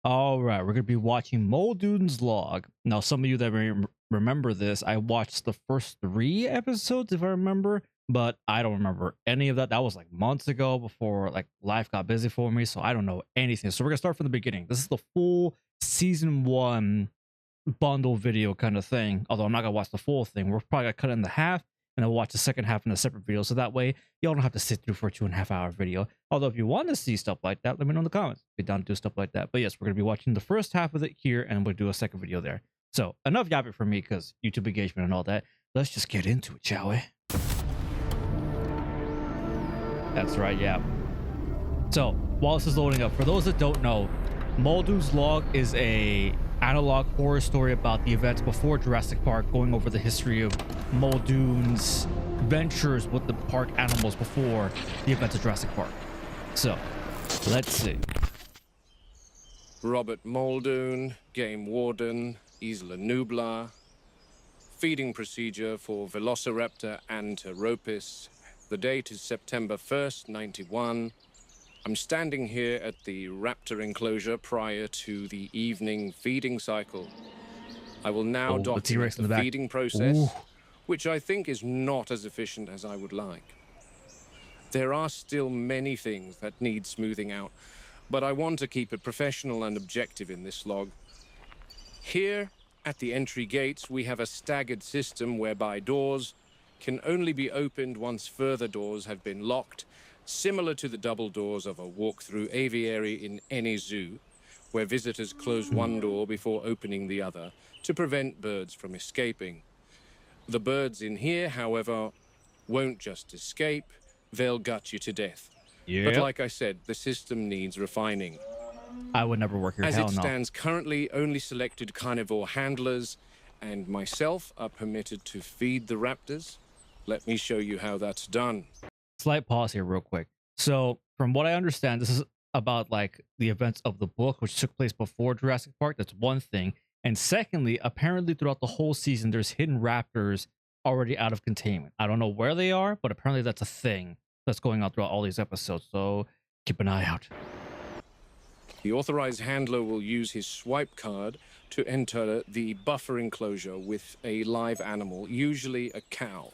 All right, we're gonna be watching Muldoon's log. Now, some of you that remember this, I watched the first 3 episodes, if I remember, but I don't remember any of that. That was like months ago before like life got busy for me, so I don't know anything. So we're gonna start from the beginning. This is the full season 1 bundle video kind of thing. Although I'm not gonna watch the full thing. We're probably gonna cut it in the half and then watch the second half in a separate video. So that way y'all don't have to sit through for a 2.5 hour video. Although if you want to see stuff like that, let me know in the comments. Be down to do stuff like that. But yes, we're gonna be watching the first half of it here and we'll do a second video there. So enough yapping for me because YouTube engagement and all that. Let's just get into it, shall we? That's right, yeah. So while this is loading up, for those that don't know, Muldoon's log is a analog horror story about the events before Jurassic Park, going over the history of Muldoon's ventures with the park animals before the events of Jurassic Park. So let's see. Robert Muldoon, Game Warden, Isla Nublar. Feeding procedure for Velociraptor Anteropis. The date is September 1st, 91. I'm standing here at the raptor enclosure prior to the evening feeding cycle. I will now document the feeding process, which I think is not as efficient as I would like. There are still many things that need smoothing out, but I want to keep it professional and objective in this log. Here, at the entry gates, we have a staggered system whereby doors can only be opened once further doors have been locked, similar to the double doors of a walk-through aviary in any zoo, where visitors close one door before opening the other to prevent birds from escaping. The birds in here, however, won't just escape, they'll gut you to death. But like I said, the system needs refining. I would never work here. As it stands currently, only selected carnivore handlers and myself are permitted to feed the raptors. Let me show you how that's done. Slight pause here real quick. So from what I understand, this is about like the events of the book, which took place before Jurassic Park. That's one thing. And secondly, apparently throughout the whole season, there's hidden raptors already out of containment. I don't know where they are, but apparently that's a thing that's going on throughout all these episodes. So keep an eye out. The authorized handler will use his swipe card to enter the buffer enclosure with a live animal, usually a cow.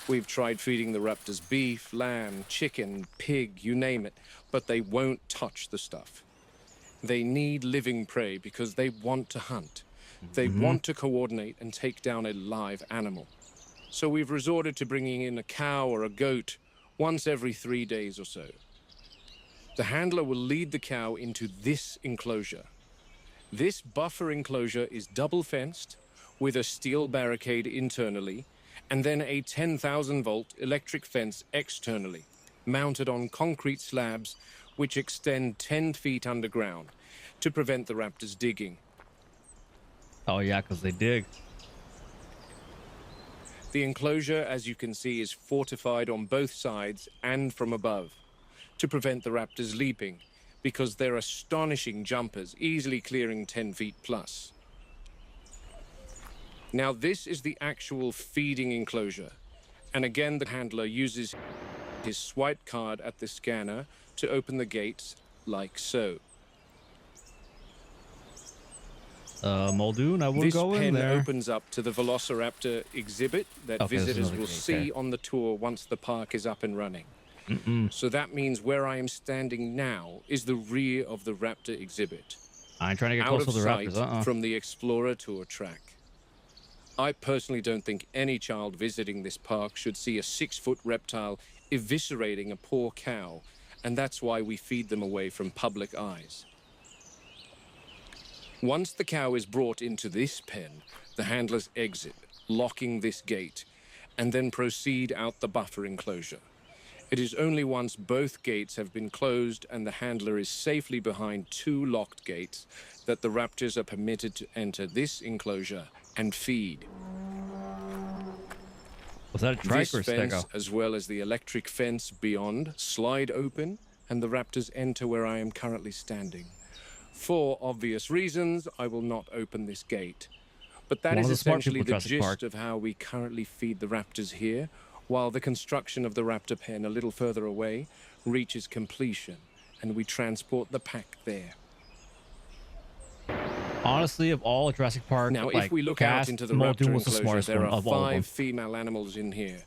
We've tried feeding the raptors beef, lamb, chicken, pig, you name it, but they won't touch the stuff. They need living prey because they want to hunt. They want to coordinate and take down a live animal. So we've resorted to bringing in a cow or a goat once every 3 days or so. The handler will lead the cow into this enclosure. This buffer enclosure is double fenced with a steel barricade internally and then a 10,000-volt electric fence externally, mounted on concrete slabs which extend 10 feet underground to prevent the raptors digging. Oh yeah, because they dig. The enclosure, as you can see, is fortified on both sides and from above to prevent the raptors leaping, because they're astonishing jumpers, easily clearing 10 feet plus. Now this is the actual feeding enclosure, and again the handler uses his swipe card at the scanner to open the gates like so. Muldoon, I will go in there. This pen opens up to the Velociraptor exhibit that visitors will see on the tour once the park is up and running. So that means where I am standing now is the rear of the raptor exhibit. I ain't trying to get close to the raptors. From the Explorer tour track. I personally don't think any child visiting this park should see a 6-foot reptile eviscerating a poor cow, and that's why we feed them away from public eyes. Once the cow is brought into this pen, the handlers exit, locking this gate, and then proceed out the buffer enclosure. It is only once both gates have been closed and the handler is safely behind 2 locked gates that the raptors are permitted to enter this enclosure and feed. Was that a trike this or a fence, stego? as well as the electric fence beyond, slide open, and the raptors enter where I am currently standing. For obvious reasons, I will not open this gate. But that is essentially the gist of how we currently feed the raptors here, while the construction of the raptor pen a little further away reaches completion, and we transport the pack there. Honestly, of all Jurassic Park, Now, if like, we look out cast, into the Muldoon raptor was the enclosure, smartest there one are of all of them. 5 female animals in here.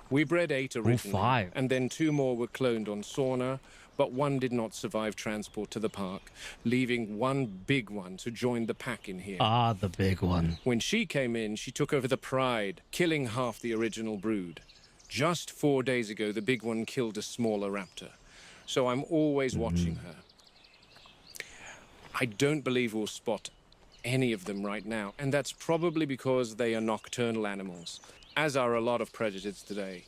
We bred 8 originally, 5. and then 2 more were cloned on Sauna, but one did not survive transport to the park, leaving one big one to join the pack in here. Ah, the big one. When she came in, she took over the pride, killing half the original brood. Just 4 days ago, the big one killed a smaller raptor, so I'm always watching her. I don't believe we'll spot any of them right now, and that's probably because they are nocturnal animals, as are a lot of predators today.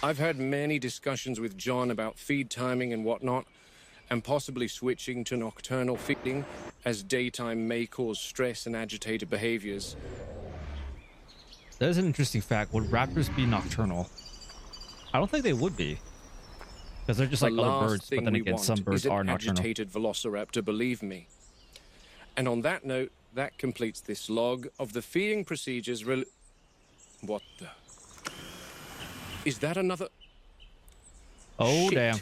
I've had many discussions with John about feed timing and whatnot, and possibly switching to nocturnal feeding, as daytime may cause stress and agitated behaviors. That is an interesting fact. Would raptors be nocturnal? I don't think they would be, because they're just The like other last birds. But thing then we again, want some birds is an are nocturnal. agitated velociraptor, believe me. And on that note, that completes this log of the feeding procedures. What the? Is that another? Oh, Shit. damn.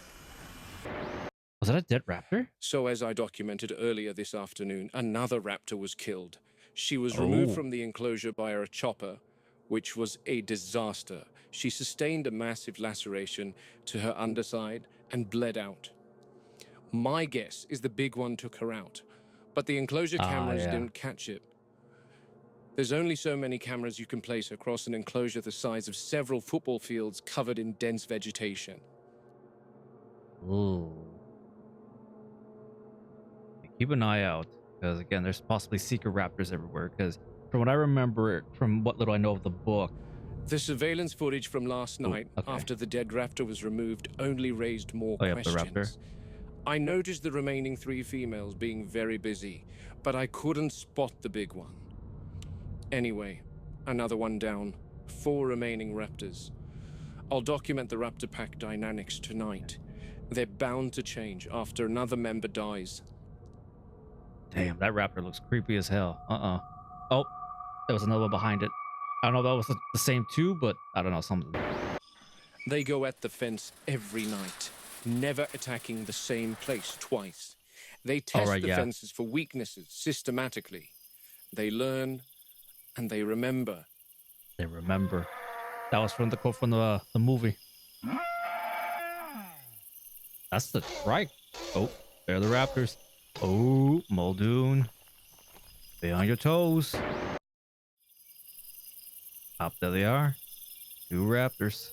Was that a dead raptor? So, as I documented earlier this afternoon, another raptor was killed. She was removed from the enclosure by a chopper, which was a disaster. She sustained a massive laceration to her underside and bled out. My guess is the big one took her out, but the enclosure cameras didn't catch it. There's only so many cameras you can place across an enclosure the size of several football fields covered in dense vegetation. Ooh. Keep an eye out, because again, there's possibly secret raptors everywhere. Because from what I remember, from what little I know of the book, The surveillance footage from last night, after the dead raptor was removed, only raised more the questions. raptor. I noticed the remaining 3 females being very busy, but I couldn't spot the big one. Anyway, another one down. 4 remaining raptors. I'll document the raptor pack dynamics tonight. They're bound to change after another member dies. Damn, that raptor looks creepy as hell. Oh, there was another one behind it. I don't know if that was the same two, but I don't know, something. They go at the fence every night, never attacking the same place twice. They test the fences for weaknesses systematically. They learn, and they remember. They remember. That was from the quote from the movie. That's the strike. Oh, they're the raptors. Oh, Muldoon. Stay on your toes. Up there they are. 2 raptors.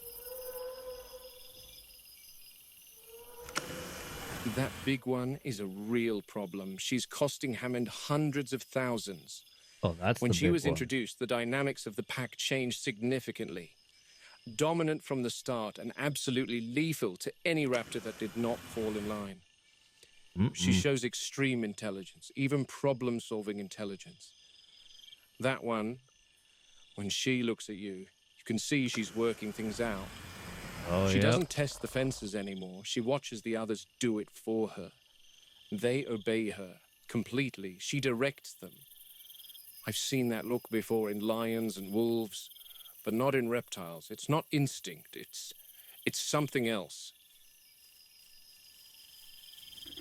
That big one is a real problem. She's costing Hammond hundreds of thousands. Oh, that's when the she big was one. introduced, the dynamics of the pack changed significantly. Dominant from the start and absolutely lethal to any raptor that did not fall in line. She shows extreme intelligence, even problem-solving intelligence. That one, when she looks at you, you can see she's working things out. Oh, She doesn't test the fences anymore. She watches the others do it for her. They obey her completely. She directs them. I've seen that look before in lions and wolves, but not in reptiles. It's not instinct. It's something else.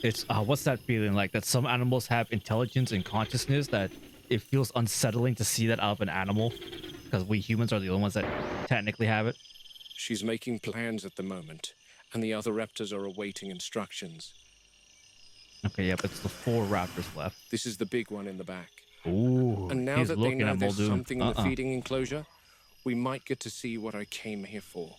It's what's that feeling like? That some animals have intelligence and consciousness that it feels unsettling to see that out of an animal, because we humans are the only ones that technically have it. She's making plans at the moment, and the other raptors are awaiting instructions. Okay, yep, it's the 4 raptors left. This is the big one in the back. Ooh, And now he's that they looking know at there's Muldoon. something in the feeding enclosure, we might get to see what I came here for.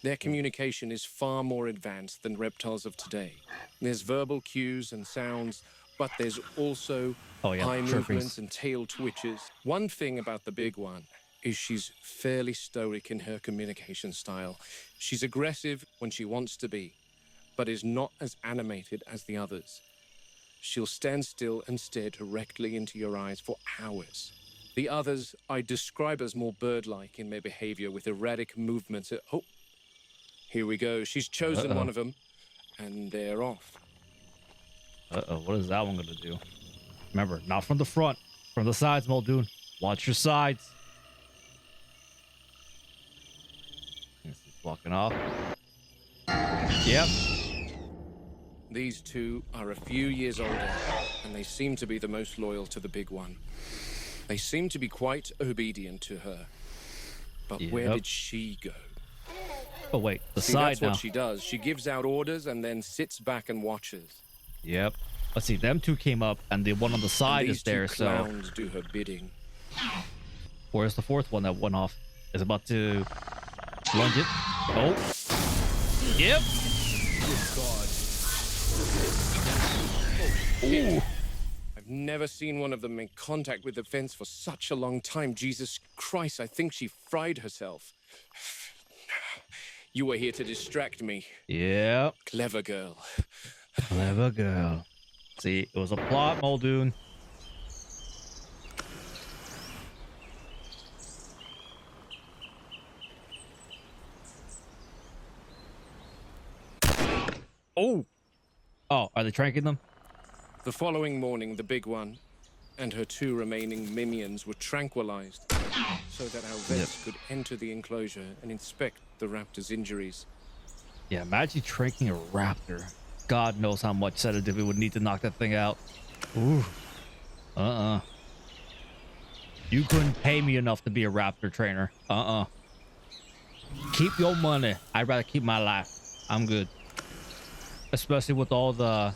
Their communication is far more advanced than reptiles of today. There's verbal cues and sounds, but there's also eye movements and tail twitches. One thing about the big one is she's fairly stoic in her communication style. She's aggressive when she wants to be, but is not as animated as the others. She'll stand still and stare directly into your eyes for hours. The others I describe as more bird-like in their behavior, with erratic movements. Oh, here we go. She's chosen one of them, and they're off. What is that one gonna do? Remember, not from the front, from the sides, Muldoon. Watch your sides. He's walking off. Yep. These two are a few years older, and they seem to be the most loyal to the big one. They seem to be quite obedient to her. But where did she go? Oh, wait. The See, side that's now. what she does. She gives out orders and then sits back and watches. Yep. Let's see. Them two came up, and the one on the side is there. These two clowns do her bidding. Where's the fourth one that went off? Is about to lunge it. Oh. Yep. Good God. Ooh. I've never seen one of them make contact with the fence for such a long time. Jesus Christ, I think she fried herself. You were here to distract me. Yep. Clever girl. Clever girl. See, it was a plot, Muldoon. Oh. Oh, are they tranking them? The following morning, the big one and her two remaining minions were tranquilized so that our vets could enter the enclosure and inspect the raptor's injuries. Yeah, imagine tranking a raptor. God knows how much sedative it would need to knock that thing out. Ooh. You couldn't pay me enough to be a raptor trainer. Keep your money. I'd rather keep my life. I'm good. Especially with all the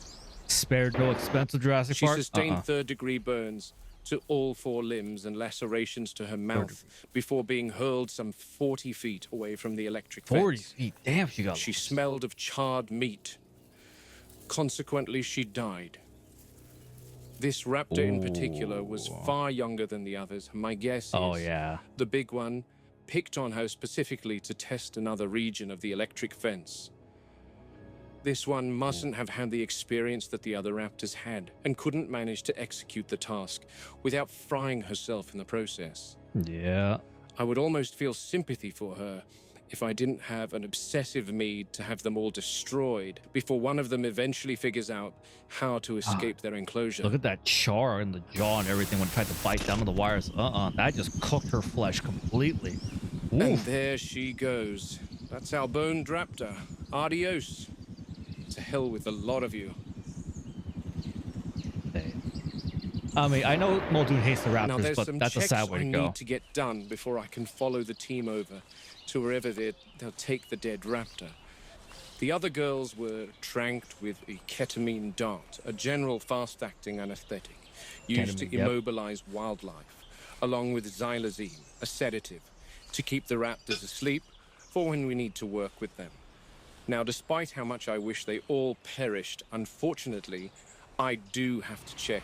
spared no expense of Jurassic Park. She sustained third-degree burns to all four limbs and lacerations to her mouth before being hurled some 40 feet away from the electric fence. 40 feet? Damn, she got... She smelled of charred meat. Consequently, she died. This raptor in particular was far younger than the others. My guess is the big one picked on her specifically to test another region of the electric fence. This one mustn't have had the experience that the other raptors had and couldn't manage to execute the task without frying herself in the process. Yeah. I would almost feel sympathy for her if I didn't have an obsessive need to have them all destroyed before one of them eventually figures out how to escape their enclosure. Look at that char in the jaw and everything when it tried to bite down on the wires. That just cooked her flesh completely. Oof. And there she goes. That's our boned raptor. Adios. To hell with a lot of you. I mean, I know Muldoon hates the Now, raptors, but that's a sad way to go. I need to get done before I can follow the team over to wherever they'll take the dead raptor. The other girls were tranked with a ketamine dart, a general fast-acting anesthetic used to immobilize wildlife, along with xylazine, a sedative, to keep the raptors asleep for when we need to work with them. Now, despite how much I wish they all perished, unfortunately, I do have to check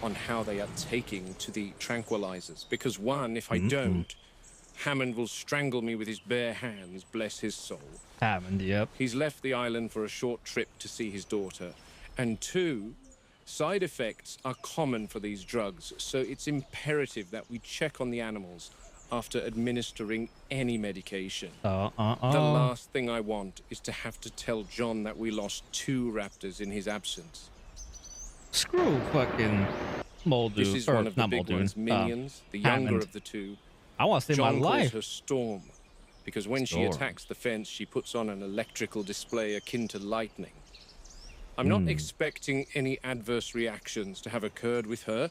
on how they are taking to the tranquilizers. Because one, if I don't, Hammond will strangle me with his bare hands, bless his soul. Hammond, yep. He's left the island for a short trip to see his daughter. And two, side effects are common for these drugs, so it's imperative that we check on the animals after administering any medication. The last thing I want is to have to tell John that we lost 2 raptors in his absence. Screw fucking Muldoon. This is one of the big one's minions, the younger Hammond. of the two. I want to save my John life. calls her Storm, because when she attacks the fence, she puts on an electrical display akin to lightning. I'm not expecting any adverse reactions to have occurred with her,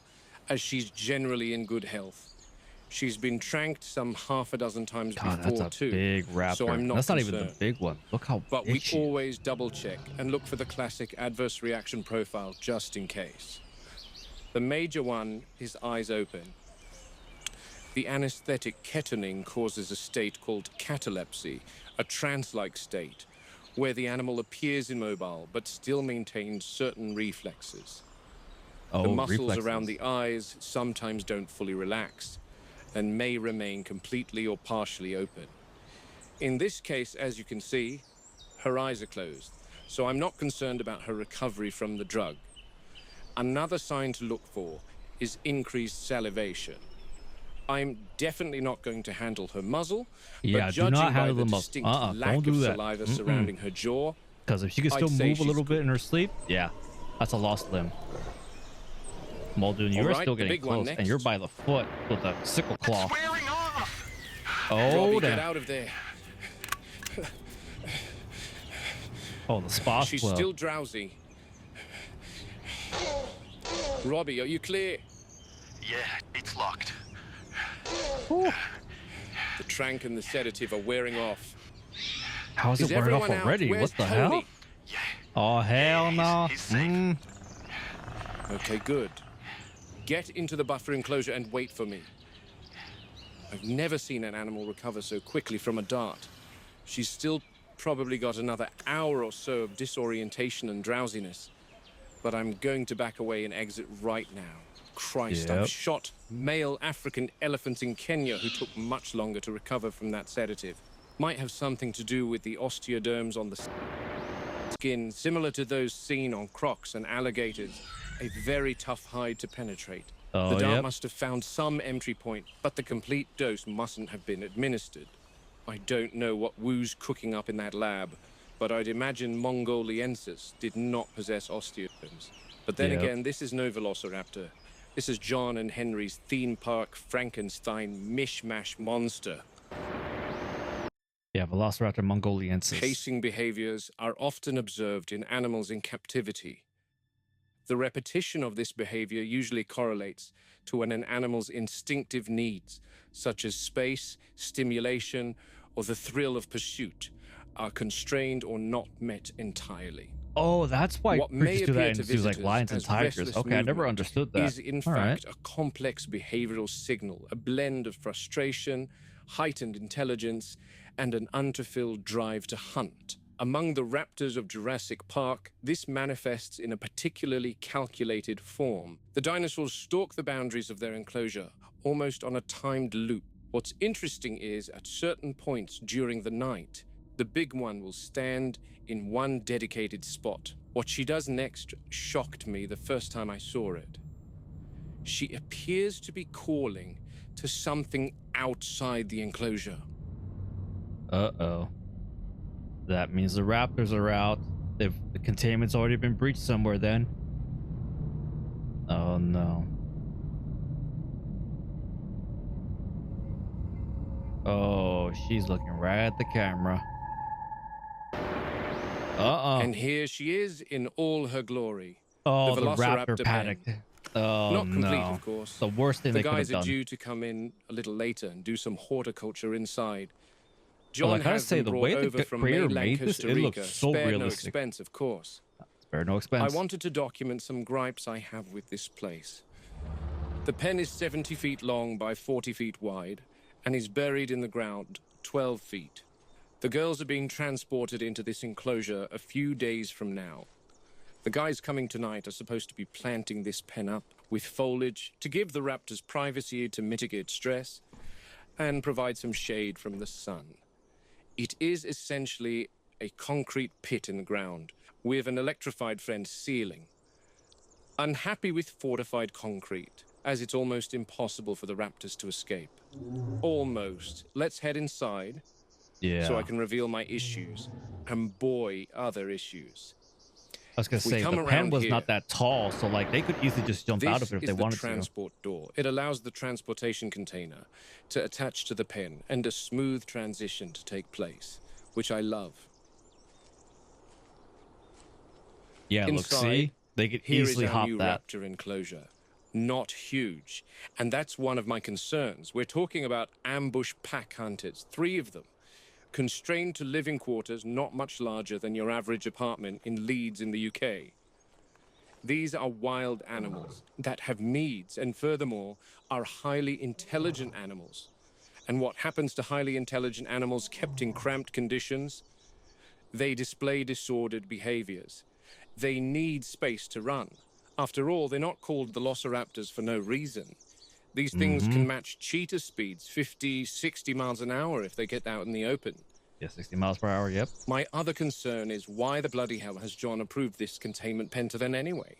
as she's generally in good health. She's been tranked some half a dozen times before, that's a too. big raptor. So I'm not That's not concerned. even the big one. Look how But big we she is. always double check and look for the classic adverse reaction profile just in case. The major one is eyes open. The anesthetic ketamine causes a state called catalepsy, a trance-like state, where the animal appears immobile but still maintains certain reflexes. The muscles around the eyes sometimes don't fully relax and may remain completely or partially open. In this case, as you can see, her eyes are closed, so I'm not concerned about her recovery from the drug. Another sign to look for is increased salivation. I'm definitely not going to handle her muzzle, Yeah, but do not judging by handle the the muzzle. distinct lack Don't do of that. saliva surrounding her jaw, Because if she can still I'd say move a little she's bit in her sleep, yeah, that's a lost limb. Muldoon, you're Alright, still the getting big one close, and you're next. by the foot with a sickle claw. Wearing off. Oh, Robbie, get damn. out of there. Oh, the spa She's club. still drowsy, Robbie, are you clear? Yeah, it's locked. Ooh. The trank and the sedative are wearing off. How is it Is wearing off everyone out? already? Where's What the Tony? hell? Yeah. Oh, hell no. He's safe. Okay, good. Get into the buffer enclosure and wait for me. I've never seen an animal recover so quickly from a dart. She's still probably got another hour or so of disorientation and drowsiness. But I'm going to back away and exit right now. Christ, Yep. I've shot male African elephants in Kenya who took much longer to recover from that sedative. Might have something to do with the osteoderms on the skin, similar to those seen on crocs and alligators. A very tough hide to penetrate. Oh, The dart yep. must have found some entry point, but the complete dose mustn't have been administered. I don't know what Wu's cooking up in that lab, but I'd imagine Mongoliensis did not possess osteoderms. But then Yep. again, this is no velociraptor. This is John and Henry's theme park Frankenstein mishmash monster. Yeah, Velociraptor mongoliensis. Pacing behaviors are often observed in animals in captivity. The repetition of this behavior usually correlates to an animal's instinctive needs, such as space, stimulation, or the thrill of pursuit, are constrained or not met entirely. Oh, that's why What may creatures do that appear in to zoos like visitors lions and as tigers. restless Okay, I never movement understood that. is in All right. fact a complex behavioral signal, a blend of frustration, heightened intelligence, and an unfulfilled drive to hunt. Among the raptors of Jurassic Park, this manifests in a particularly calculated form. The dinosaurs stalk the boundaries of their enclosure, almost on a timed loop. What's interesting is, at certain points during the night, the big one will stand in one dedicated spot. What she does next shocked me the first time I saw it. She appears to be calling to something outside the enclosure. Uh-oh. That means the raptors are out. The containment's already been breached somewhere then. Oh no. Oh, she's looking right at the camera. Uh-oh. And here she is in all her glory. Oh, the Velociraptor raptor paddock. Oh, Not complete, no. of course. The worst thing The they could have guys are done. due to come in a little later and do some horticulture inside. Well, John I gotta has say, them the brought way the over from creator mainland made this, Costa it Rica, looks so spared no realistic. expense, of course. Spare no expense. I wanted to document some gripes I have with this place. The pen is 70 feet long by 40 feet wide and is buried in the ground 12 feet. The girls are being transported into this enclosure a few days from now. The guys coming tonight are supposed to be planting this pen up with foliage to give the raptors privacy to mitigate stress and provide some shade from the sun. It is essentially a concrete pit in the ground with an electrified fence ceiling. Unhappy with fortified concrete, as it's almost impossible for the raptors to escape. Almost. Let's head inside Yeah. so I can reveal my issues. And boy, are there issues. I was gonna If we say, come the pen around was here, not that tall, so like they could easily just jump out of it if This they is the wanted to. transport door. It allows the transportation container to attach to the pen and a smooth transition to take place, which I love. Yeah, look, Inside, see? They could Here is easily our hop new that. raptor enclosure. Not huge. And that's one of my concerns. We're talking about ambush pack hunters, 3 of them, constrained to living quarters not much larger than your average apartment in Leeds in the UK. These are wild animals that have needs and furthermore are highly intelligent animals. And what happens to highly intelligent animals kept in cramped conditions? They display disordered behaviors. They need space to run. After all, they're not called velociraptors for no reason. These things can match cheetah speeds, 50, 60 miles an hour if they get out in the open. Yeah, 60 miles per hour, yep. My other concern is why the bloody hell has John approved this containment pen to them anyway?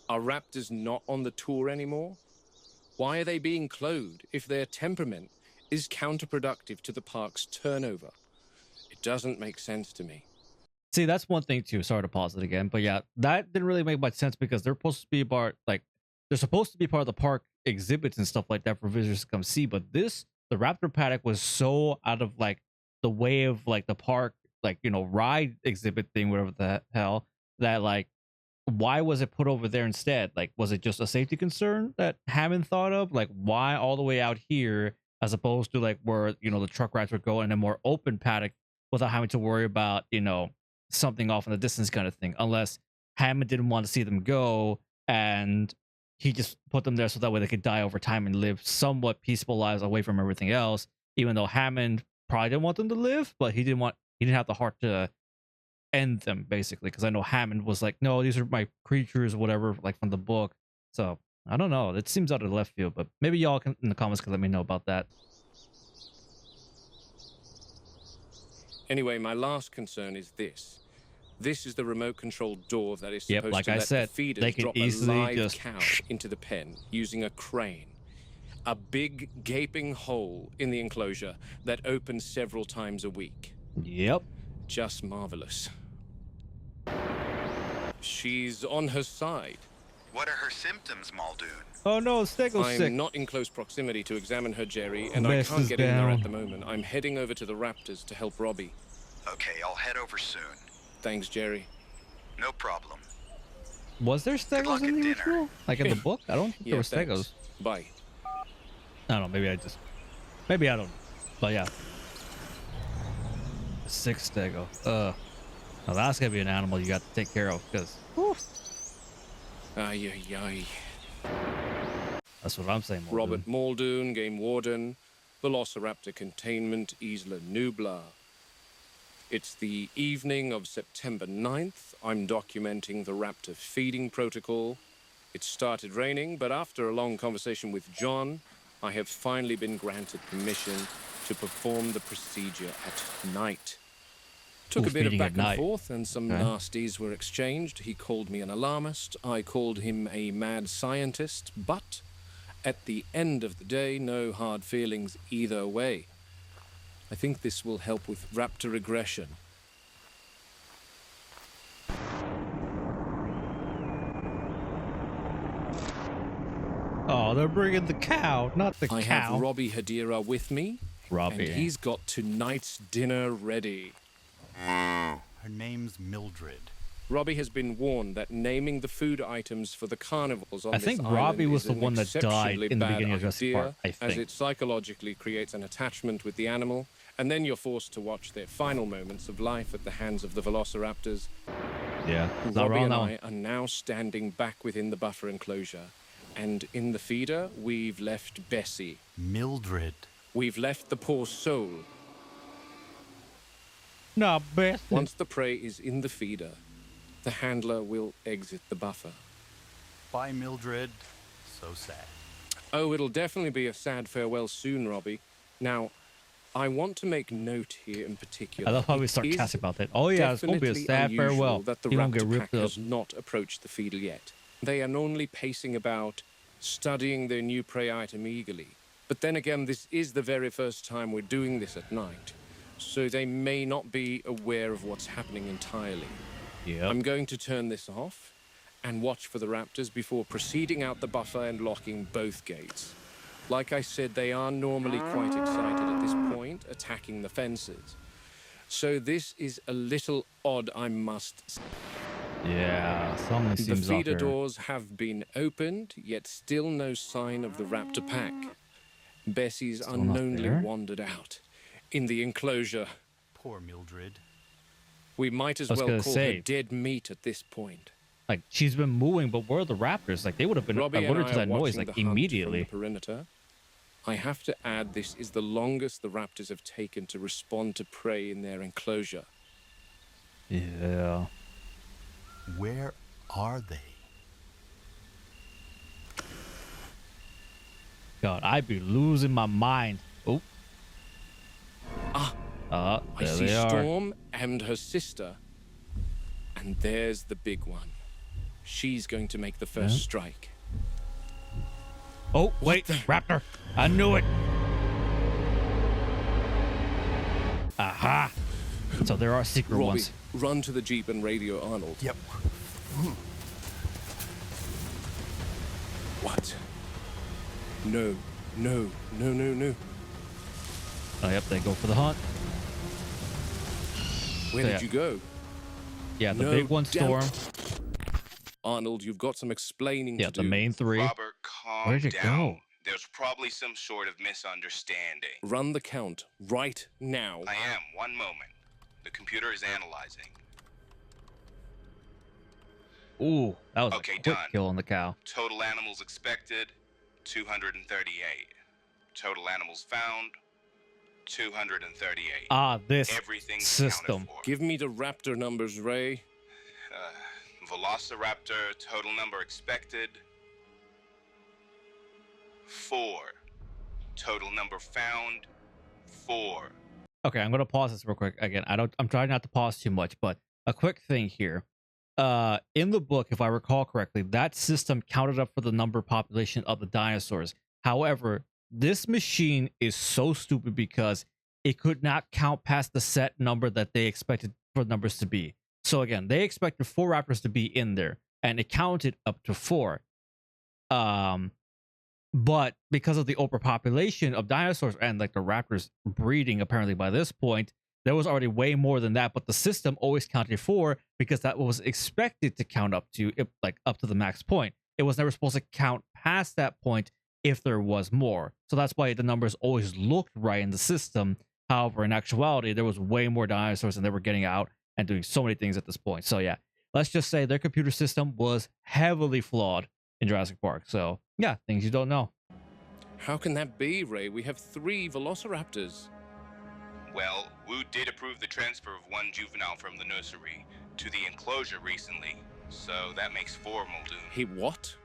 Are raptors not on the tour anymore? Why are they being cloned if their temperament is counterproductive to the park's turnover? It doesn't make sense to me. See, that's one thing too. Sorry to pause it again, but yeah, that didn't really make much sense because they're supposed to be part, like, they're supposed to be part of the park exhibits and stuff like that for visitors to come see. But this, the raptor paddock, was so out of like the way of like the park, like, you know, ride exhibit thing, whatever the hell, that like why was it put over there instead? Like, was it just a safety concern that Hammond thought of? Like, why all the way out here as opposed to like where the truck rides would go in a more open paddock without having to worry about something off in the distance kind of thing? Unless Hammond didn't want to see them go and he just put them there so that way they could die over time and live somewhat peaceful lives away from everything else. Even though Hammond probably didn't want them to live, but he didn't have the heart to end them, basically, because I know Hammond was like, no, these are my creatures or whatever, like from the book. So I don't know, it seems out of left field, but maybe y'all in the comments can let me know about that. Anyway, my last concern is this. This is the remote controlled door that is supposed like to I let said, the feeders they can drop a easily live just cow into the pen using a crane. A big gaping hole in the enclosure that opens several times a week. Yep. Just marvelous. She's on her side. What are her symptoms, Muldoon? Oh no, Stego's I'm sick. not in close proximity to examine her, Jerry, and Mess I can't is get in there down. at the moment. I'm heading over to the Raptors to help Robbie. Okay, I'll head over soon. Thanks, Jerry. No problem. Was there luck Stegos in at the dinner. original? Like in the book? I don't think there were thanks. Stegos. Bye. I don't know, maybe I don't. But yeah. 6 Stego. Now that's gonna be an animal you got to take care of, because Ay, ay, ay. that's what I'm saying. Muldoon. Robert Muldoon, Game Warden, Velociraptor Containment, Isla Nublar. It's the evening of September 9th. I'm documenting the raptor feeding protocol. It started raining, but after a long conversation with John, I have finally been granted permission to perform the procedure at night. Took Ooh, a bit of feeding back at and night. forth, and some Okay. nasties were exchanged. He called me an alarmist. I called him a mad scientist. But at the end of the day, no hard feelings either way. I think this will help with raptor regression. Oh, they're bringing the cow, not the I cow. have Robbie Hadira with me, Robbie. and he's got tonight's dinner ready. Her name's Mildred. Robbie has been warned that naming the food items for the carnivals on I this think island Robbie was is the an one that died exceptionally in the bad beginning of Jurassic idea, Park, I as think. it psychologically creates an attachment with the animal, and then you're forced to watch their final moments of life at the hands of the velociraptors. Yeah, it's not Robbie wrong and now. I are now standing back within the buffer enclosure, and in the feeder, we've left Bessie. Mildred. We've left the poor soul. No, Beth. Once the prey is in the feeder, the handler will exit the buffer. Bye, Mildred. So sad. Oh, it'll definitely be a sad farewell soon, Robbie. Now, I want to make note here in particular. I love how it he's is sarcastic about that. Oh yeah, it's gonna be a definitely sad unusual farewell. that the You don't get raptor ripped pack up. has not approached the feeder yet. They are only pacing about, studying their new prey item eagerly. But then again, this is the very first time we're doing this at night, so they may not be aware of what's happening entirely. Yeah. I'm going to turn this off and watch for the raptors before proceeding out the buffer and locking both gates. Like I said, they are normally quite excited at this point, attacking the fences. So this is a little odd, I must say. Yeah, something The seems off feeder here. doors have been opened, yet still no sign of the raptor pack. Bessie's not unknowingly there? wandered out. In the enclosure. Poor Mildred. We might as I was well gonna call say. her dead meat at this point. Like, she's been moving, but where are the raptors? Like, they would have been Robbie and alerted I to are that noise watching like the hunt immediately. from the perimeter. I have to add, this is the longest the raptors have taken to respond to prey in their enclosure. Yeah. Where are they? God, I'd be losing my mind. Oh. I There see they are. Storm and her sister. And there's the big one. She's going to make the first strike. Oh, wait, raptor. I knew it. Aha. So there are secret Robbie, ones. run to the Jeep and radio Arnold. Yep. What? No, no, no, no, no. Oh, yep, they go for the hunt. Where So, did you go? Yeah, the No big one, doubt. Storm. Arnold, you've got some explaining Yeah, to the do. main three. Robert, calm Where'd it down. go? There's probably some sort of misunderstanding. Run the count right now. I am. One moment. The computer is analyzing. Ooh, that was Okay, a quick done. kill on the cow. Total animals expected, 238. Total animals found, 238. Ah, this Everything's system. accounted for. Give me the raptor numbers, Ray. Velociraptor, total number expected, 4. Total number found, 4. Okay, I'm gonna pause this real quick. Again, I'm trying not to pause too much, but a quick thing here. In the book, if I recall correctly, that system counted up for the number population of the dinosaurs. However, this machine is so stupid because it could not count past the set number that they expected for numbers to be. So again, they expected 4 raptors to be in there, and it counted up to 4. But because of the overpopulation of dinosaurs and like the raptors breeding, apparently by this point, there was already way more than that. But the system always counted 4 because that was expected to count up to up to the max point. It was never supposed to count past that point if there was more. So that's why the numbers always looked right in the system. However, in actuality, there was way more dinosaurs and they were getting out and doing so many things at this point. So yeah, let's just say their computer system was heavily flawed in Jurassic Park. So yeah, things you don't know. How can that be, Ray? We have 3 velociraptors. Well, Wu did approve the transfer of 1 juvenile from the nursery to the enclosure recently, so that makes 4 Muldoon. He what?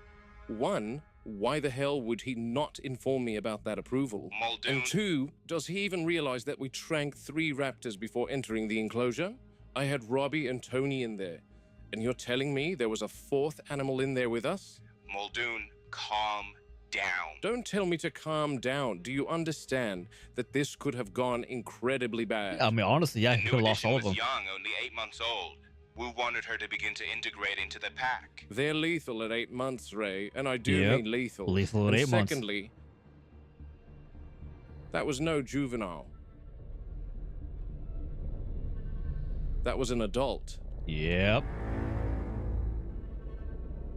1? Why the hell would he not inform me about that approval? Muldoon. And 2, does he even realize that we tranked 3 raptors before entering the enclosure? I had Robbie and Tony in there, and you're telling me there was a 4th animal in there with us? Muldoon, calm down. Don't tell me to calm down. Do you understand that this could have gone incredibly bad? I mean, honestly, yeah, The he new could have lost addition all of was them. young, only 8 months old. Wu wanted her to begin to integrate into the pack. They're lethal at 8 months, Ray, and I do Yep, mean lethal. lethal at And 8 months. secondly, that was no juvenile. That was an adult. Yep.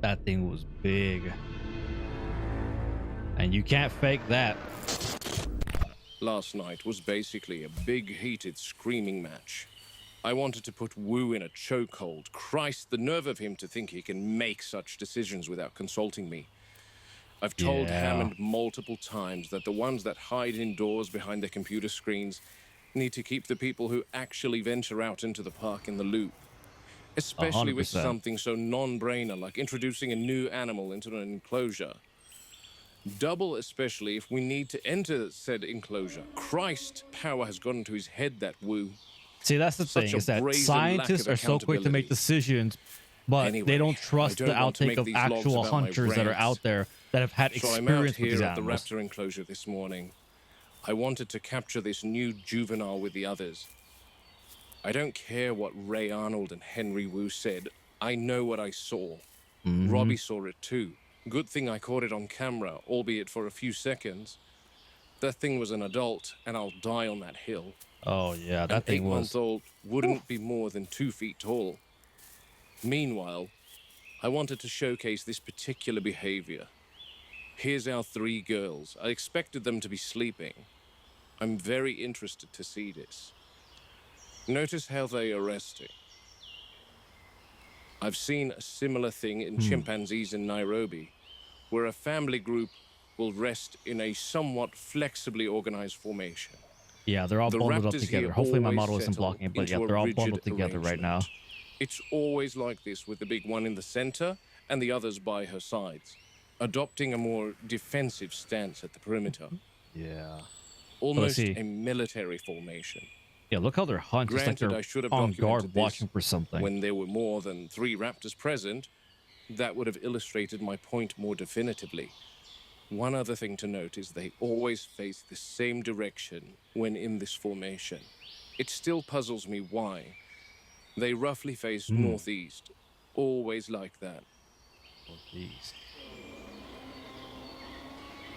That thing was big. And you can't fake that. Last night was basically a big, heated, screaming match. I wanted to put Wu in a chokehold. Christ, the nerve of him to think he can make such decisions without consulting me. I've told Yeah. Hammond multiple times that the ones that hide indoors behind their computer screens need to keep the people who actually venture out into the park in the loop. Especially with 100%. something so non-brainer like introducing a new animal into an enclosure. Double especially if we need to enter said enclosure. Christ, power has gotten to his head, that Wu. See, that's the Such thing, a is that brazen scientists lack are of so quick to make accountability. decisions, but Anyway, they don't trust I the don't want to outtake make of these vlogs actual about my hunters that are rants. out there that have had So I'm out experience with here these at the animals. raptor enclosure this morning. I wanted to capture this new juvenile with the others. I don't care what Ray Arnold and Henry Wu said. I know what I saw. Robbie saw it too. Good thing I caught it on camera, albeit for a few seconds. That thing was an adult, and I'll die on that hill. Oh yeah, that An thing was. 8-month-old wouldn't be more than 2 feet tall. Meanwhile, I wanted to showcase this particular behavior. Here's our 3 girls. I expected them to be sleeping. I'm very interested to see this. Notice how they are resting. I've seen a similar thing in chimpanzees in Nairobi, where a family group will rest in a somewhat flexibly organized formation. Yeah, they're all The bundled up raptors together. here Hopefully my always model isn't settle blocking it, but into yeah, a they're all rigid bundled together right now. arrangement. It's always like this, with the big one in the center and the others by her sides, adopting a more defensive stance at the perimeter. Yeah. Almost see. a military formation. Yeah, look how they're hunched. It's like Granted, they're I should have on documented guard this watching for something. when there were more than 3 raptors present. That would have illustrated my point more definitively. One other thing to note is they always face the same direction when in this formation. It still puzzles me why. They roughly face northeast, always like that. Oh, jeez.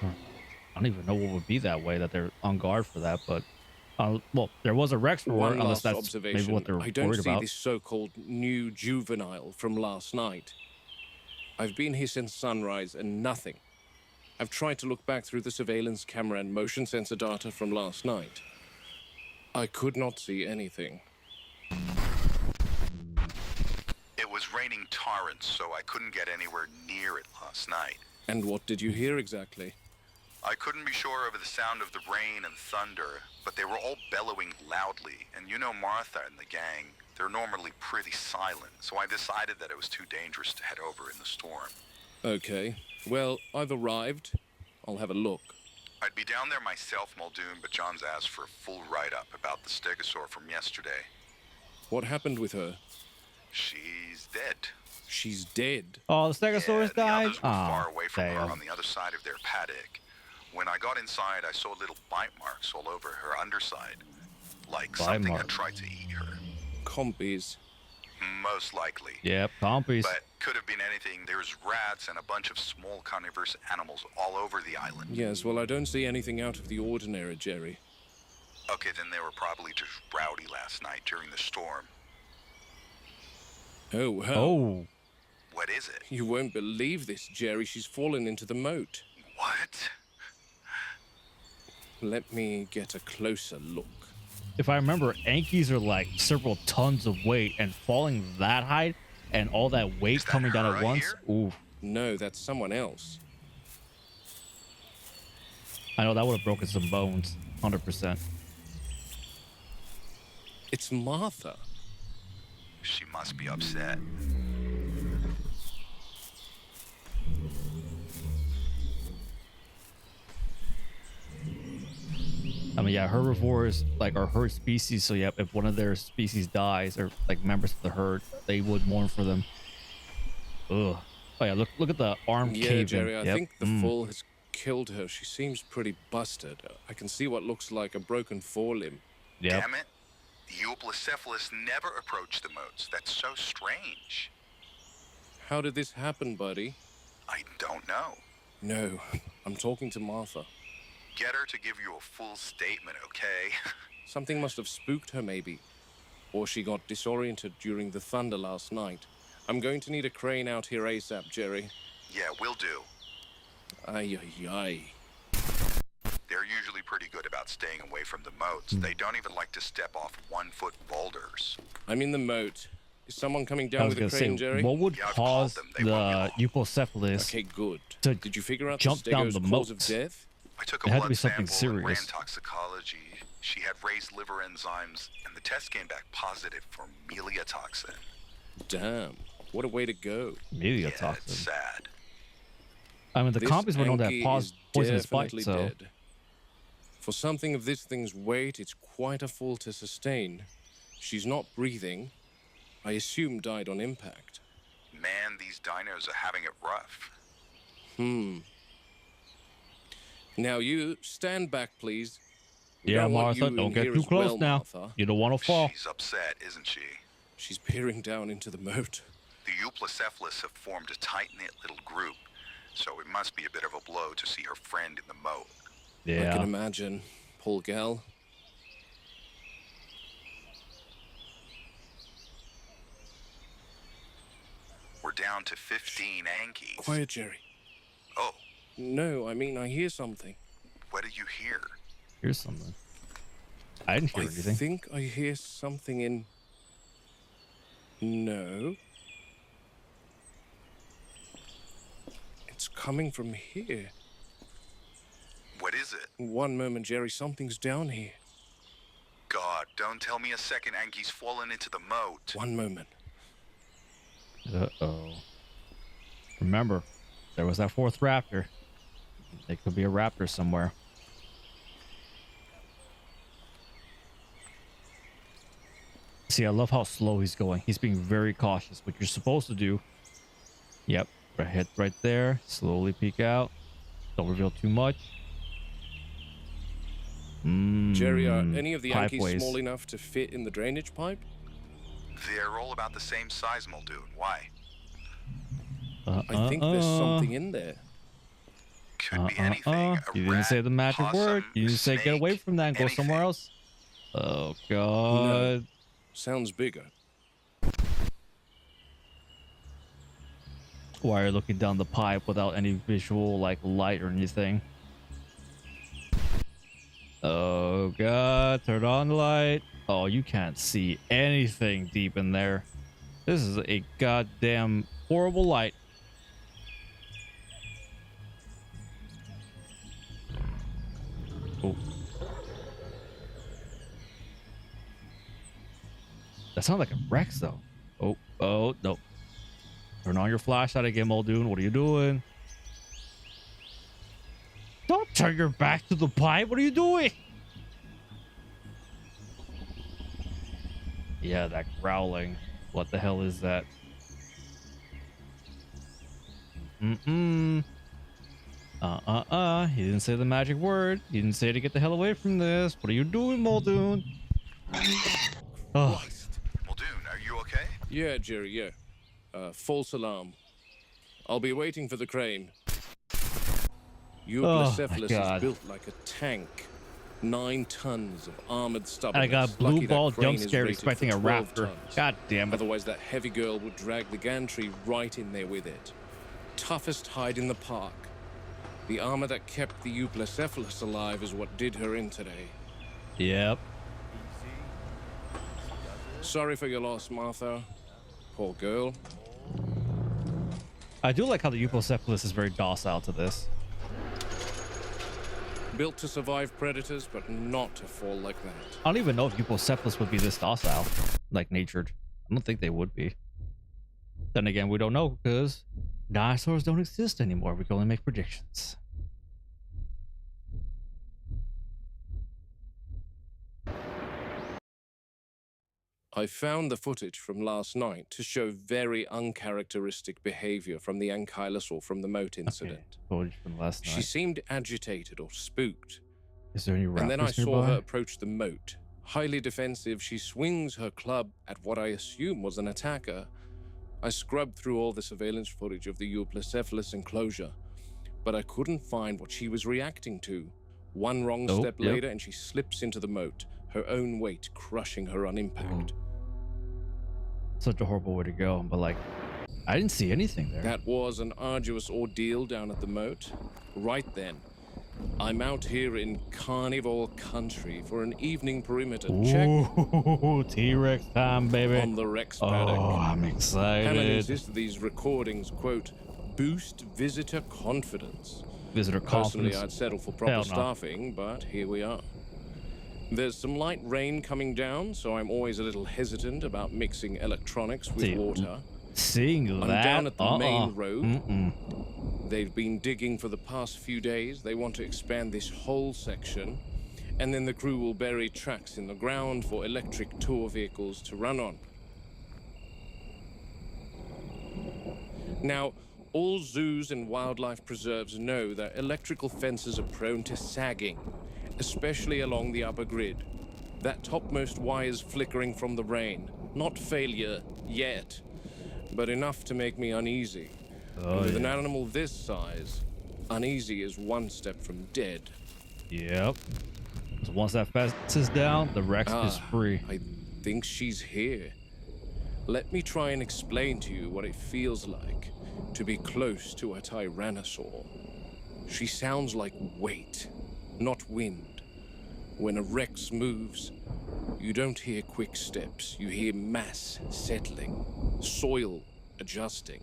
I don't even know what would be that way, that they're on guard for that, but well, there was a Rex roar, One unless last that's observation. maybe what they're I don't worried see about. this so-called new juvenile from last night. I've been here since sunrise and nothing. I've tried to look back through the surveillance camera and motion sensor data from last night. I could not see anything. It was raining torrents, so I couldn't get anywhere near it last night. And what did you hear exactly? I couldn't be sure of the sound of the rain and thunder, but they were all bellowing loudly, and you know Martha and the gang, they're normally pretty silent, so I decided that it was too dangerous to head over in the storm. Okay. Well, I've arrived. I'll have a look. I'd be down there myself, Muldoon, but John's asked for a full write-up about the stegosaur from yesterday. What happened with her? She's dead. She's dead. Oh, the Stegosaurus The died? others were far away from her damn. on the other side of their paddock. When I got inside, I saw little bite marks all over her underside. Like Bite something had marks. tried to eat her. Compies. Most likely. Yep, compies. But could have been anything. There's rats and a bunch of small carnivorous animals all over the island. Yes, well, I don't see anything out of the ordinary, Jerry. Okay, then they were probably just rowdy last night during the storm. Oh, well. Oh, What is it? You won't believe this, Jerry. She's fallen into the moat. What? Let me get a closer look. if I remember, Ankies are like several tons of weight, and falling that high and all that weight that coming down her at right once. here? Ooh, No, that's someone else. I know that would have broken some bones, 100%. It's Martha. She must be upset. I mean, yeah, herbivores like are herd species, so yeah, if one of their species dies or like members of the herd, they would mourn for them. Ugh. Oh yeah, look at the arm Yeah, caving. Jerry, I Yep. think the fall has killed her. She seems pretty busted. I can see what looks like a broken forelimb. Yep. Damn it. The Euplocephalus never approached the moats. That's so strange. How did this happen, buddy? I don't know. No, I'm talking to Martha. Get her to give you a full statement, okay? Something must have spooked her, maybe. Or she got disoriented during the thunder last night. I'm going to need a crane out here ASAP, Jerry. Yeah, will do. Ay, ay, ay. They're usually pretty good about staying away from the moats. They don't even like to step off 1-foot boulders. I'm in the moat. Is someone coming I down was with a gonna crane, say, Jerry? what would Yeah, I've cause called them. They won't the Eupocephalus Okay, good. to Did you figure out jump the down stego's the cause of moat? death? I took a It had to blood be something sample and ran serious. toxicology. She had raised liver enzymes, and the test came back positive for meliotoxin. Damn. What a way to go. maybe a Yeah, it's toxin? sad. I mean, the This compies were known to have Anki is poisonous bites, definitely so dead. For something of this thing's weight, it's quite a fall to sustain. She's not breathing. I assume died on impact. Man, these dinos are having it rough. Now you stand back, please. We yeah, don't want Martha, you don't in get here too as close well, now. Martha. You don't want to fall. She's upset, isn't she? She's peering down into the moat. The Euplocephalus have formed a tight-knit little group, so it must be a bit of a blow to see her friend in the moat. I can Yeah, imagine. Poor gal. We're down to 15 Ankies. Quiet, Jerry. Oh, No, I mean, I hear something. what did you hear? here's something. I didn't hear I anything. think I hear something in... No. It's coming from here. What is it? One moment, Jerry. Something's down here. God, don't tell me a second Ankie's fallen into the moat. One moment. Uh-oh. Remember, there was that fourth raptor. There could be a raptor somewhere. See, I love how slow he's going. He's being very cautious, what you're supposed to do. Yep, head right there. Slowly peek out. Don't reveal too much. Jerry, are any of the pipe Yankees ways. small enough to fit in the drainage pipe? They're all about the same size, Muldoon. Why? I think there's something in there. Could be anything. A You didn't rat, say the magic word. possum, You didn't say get away snake, from that and go somewhere anything. else. Oh, God. Sounds bigger. Why are you looking down the pipe without any visual like light or anything? Oh god, turn on the light. Oh, you can't see anything deep in there. This is a goddamn horrible light. Oh. That sounds like a Rex though. Oh, no. Turn on your flashlight again, Muldoon. What are you doing? Don't turn your back to the pipe. What are you doing? Yeah, that growling. What the hell is that? He didn't say the magic word. He didn't say to get the hell away from this. What are you doing, Muldoon? Oh. Muldoon, are you okay? Yeah, Jerry, yeah. False alarm. I'll be waiting for the crane. Euoplocephalus is built like a tank. 9 tons of armored stubbornness. I got blue ball jump scared expecting a raptor. God damn it. Otherwise that heavy girl would drag the gantry right in there with it. Toughest hide in the park. The armor that kept the Euoplocephalus alive is what did her in today. Yep. Sorry for your loss, Martha. Poor girl. I do like how the Euoplocephalus is very docile to this. Built to survive predators, but not to fall like that. I don't even know if Euoplocephalus would be this docile, like natured. I don't think they would be. Then again, we don't know because dinosaurs don't exist anymore. We can only make predictions. I found the footage from last night to show very uncharacteristic behavior from the ankylosaur from the moat incident. Okay. Footage from last night. She seemed agitated or spooked. Is there any raptors And then I saw nearby? her approach the moat. Highly defensive, she swings her club at what I assume was an attacker. I scrubbed through all the surveillance footage of the Euoplocephalus enclosure, but I couldn't find what she was reacting to. One wrong step later and she slips into the moat, her own weight crushing her on impact. Such a horrible way to go, but like, I didn't see anything there. That was an arduous ordeal down at the moat. Right then, I'm out here in carnivore country for an evening perimeter check. Ooh, T-Rex time, baby. On the Rex paddock. Oh, I'm excited. Hammond insists these recordings, quote, boost visitor confidence. Visitor Personally, confidence. I'd settle for proper staffing, but here we are. There's some light rain coming down, so I'm always a little hesitant about mixing electronics with water. Seeing that, I'm down at the main road. They've been digging for the past few days. They want to expand this whole section, and then the crew will bury tracks in the ground for electric tour vehicles to run on. Now, all zoos and wildlife preserves know that electrical fences are prone to sagging, especially along the upper grid. That topmost wire's flickering from the rain. Not failure yet, but enough to make me uneasy. With an animal this size, uneasy is one step from dead. Yep. So once that fence is down, the Rex is free. I think she's here. Let me try and explain to you what it feels like to be close to a tyrannosaur. She sounds like weight, not wind. When a Rex moves, you don't hear quick steps. You hear mass settling, soil adjusting.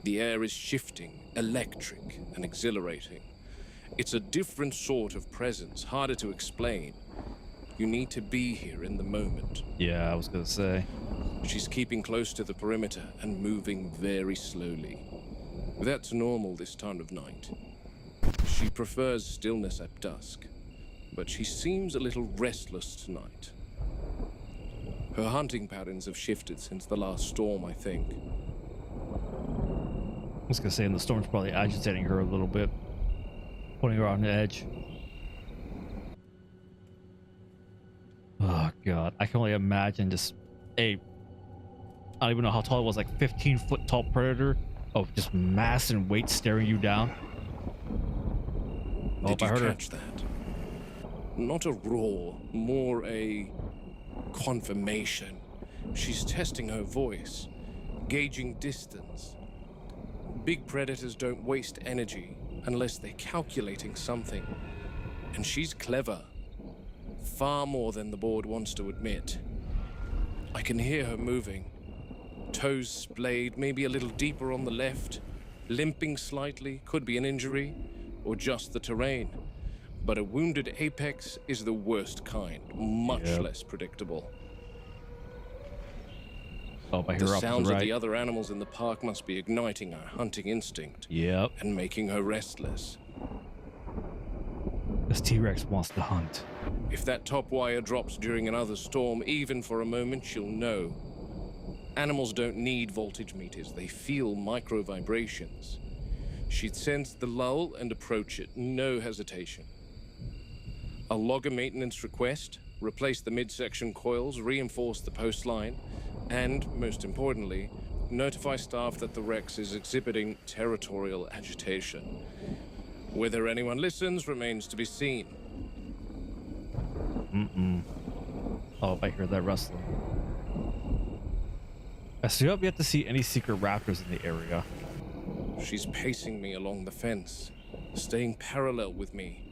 The air is shifting, electric and exhilarating. It's a different sort of presence, harder to explain. You need to be here in the moment. Yeah, I was gonna say. She's keeping close to the perimeter and moving very slowly. That's normal this time of night. She prefers stillness at dusk, but she seems a little restless tonight. Her hunting patterns have shifted since the last storm, I think. I was gonna say, and the storm's probably agitating her a little bit, putting her on the edge. Oh god, I can only imagine just a, I don't even know how tall it was, like 15-foot tall predator of just mass and weight staring you down. Did you catch that? Not a roar, more a confirmation. She's testing her voice, gauging distance. Big predators don't waste energy unless they're calculating something. And she's clever. Far more than the board wants to admit. I can hear her moving. Toes splayed, maybe a little deeper on the left. Limping slightly, could be an injury, or just the terrain. But a wounded apex is the worst kind, much less predictable. Oh, I hear The her up to sounds the of right. the other animals in the park must be igniting her hunting instinct. Yep. And making her restless. This T-Rex wants to hunt. If that top wire drops during another storm, even for a moment, she'll know. Animals don't need voltage meters, they feel micro vibrations. She'd sense the lull and approach it, no hesitation. I'll log a maintenance request, replace the midsection coils, reinforce the post line, and, most importantly, notify staff that the Rex is exhibiting territorial agitation. Whether anyone listens remains to be seen. Oh, I hear that rustling. I still have yet to see any secret raptors in the area. She's pacing me along the fence, staying parallel with me.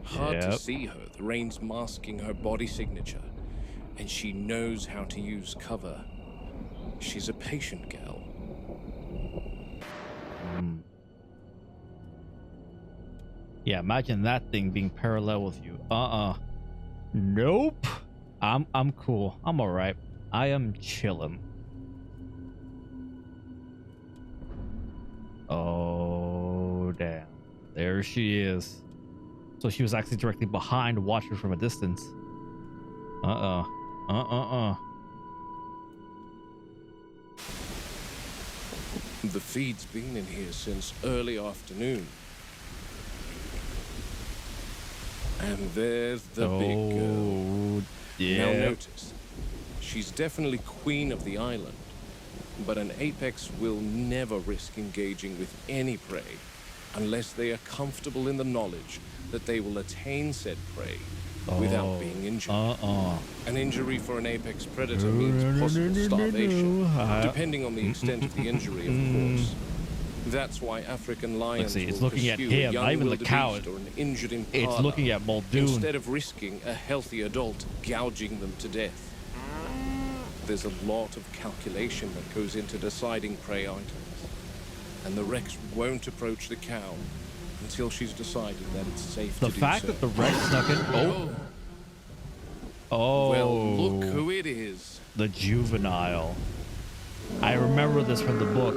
Hard to see her, the rain's masking her body signature, and she knows how to use cover. She's a patient gal. Yeah, imagine that thing being parallel with you. Nope. I'm cool. I'm all right. I am chilling. Oh, damn. There she is. So she was actually directly behind, watching from a distance. The feed's been in here since early afternoon. And there's the big girl. Yeah. Now notice, she's definitely queen of the island, but an apex will never risk engaging with any prey unless they are comfortable in the knowledge that they will attain said prey without being injured. An injury for an apex predator means possible starvation, depending on the extent of the injury, of course. That's why African lions see, it's will looking at pursue him, a young not even the cow. wildebeest or an injured impala, It's looking at Muldoon. instead of risking a healthy adult gouging them to death. There's a lot of calculation that goes into deciding prey items, and the Rex won't approach the cow until she's decided that it's safe The to do fact so. that the Rex snuck in. Oh. Well, look who it is. The juvenile. I remember this from the book.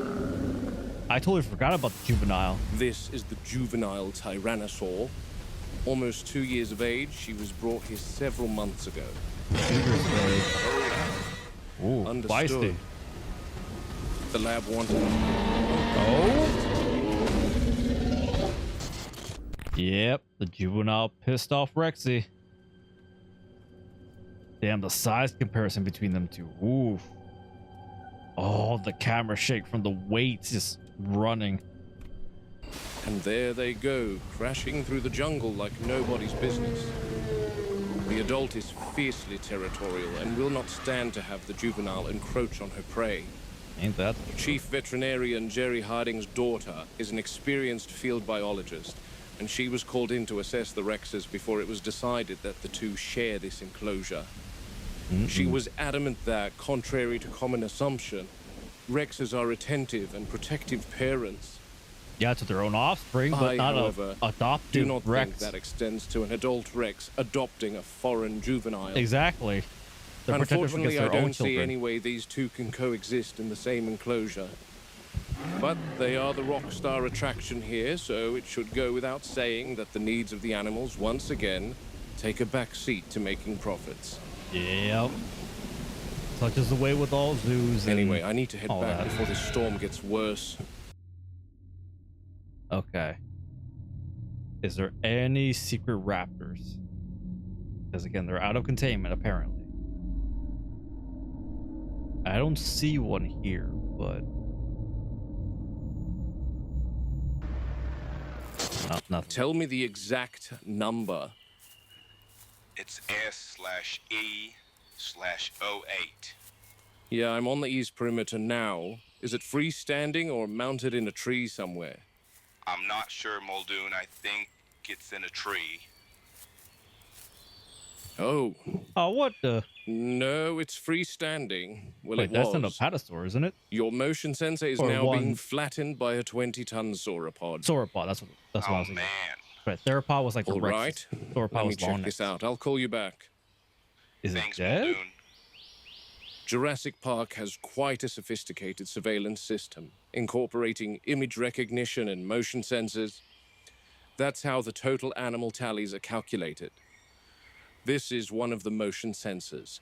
I totally forgot about the juvenile. This is the juvenile tyrannosaur. Almost 2 years of age, she was brought here several months ago. Ooh, Understood. feisty. The lab wanted. Oh. Yep, the juvenile pissed off Rexy. Damn, the size comparison between them two. Oof. Oh, the camera shake from the weight just running. And there they go, crashing through the jungle like nobody's business. The adult is fiercely territorial and will not stand to have the juvenile encroach on her prey. Ain't that? Chief Veterinarian Jerry Harding's daughter is an experienced field biologist, and she was called in to assess the Rexes before it was decided that the two share this enclosure. She was adamant that, contrary to common assumption, Rexes are attentive and protective parents. Yeah, to their own offspring, but I, not however, a adoptive do not Rex. think that extends to an adult Rex adopting a foreign juvenile. Exactly. They're protective Unfortunately, against I their own don't see children. any way these two can coexist in the same enclosure. But they are the rock star attraction here, so it should go without saying that the needs of the animals once again take a back seat to making profits. Yep. Such is the way with all zoos. And Anyway, I need to head all back that. before this storm gets worse. Okay. Is there any secret raptors? Because again, they're out of containment apparently. I don't see one here, but nothing. Tell me the exact number. It's S/E/08. Yeah, I'm on the east perimeter now. Is it freestanding or mounted in a tree somewhere? I'm not sure, Muldoon. I think it's in a tree. Oh, Oh, what the? no, it's freestanding. Well, Wait, it that's an was. apatosaur, isn't it? Your motion sensor is Or now being one- flattened by a 20-ton sauropod. Sauropod. That's what I Oh was thinking. man. But theropod was like the All Rex. right, Sauropod let me was check long this neck. out. I'll call you back. Is Thanks, it dead? Muldoon. Jurassic Park has quite a sophisticated surveillance system, incorporating image recognition and motion sensors. That's how the total animal tallies are calculated. This is one of the motion sensors.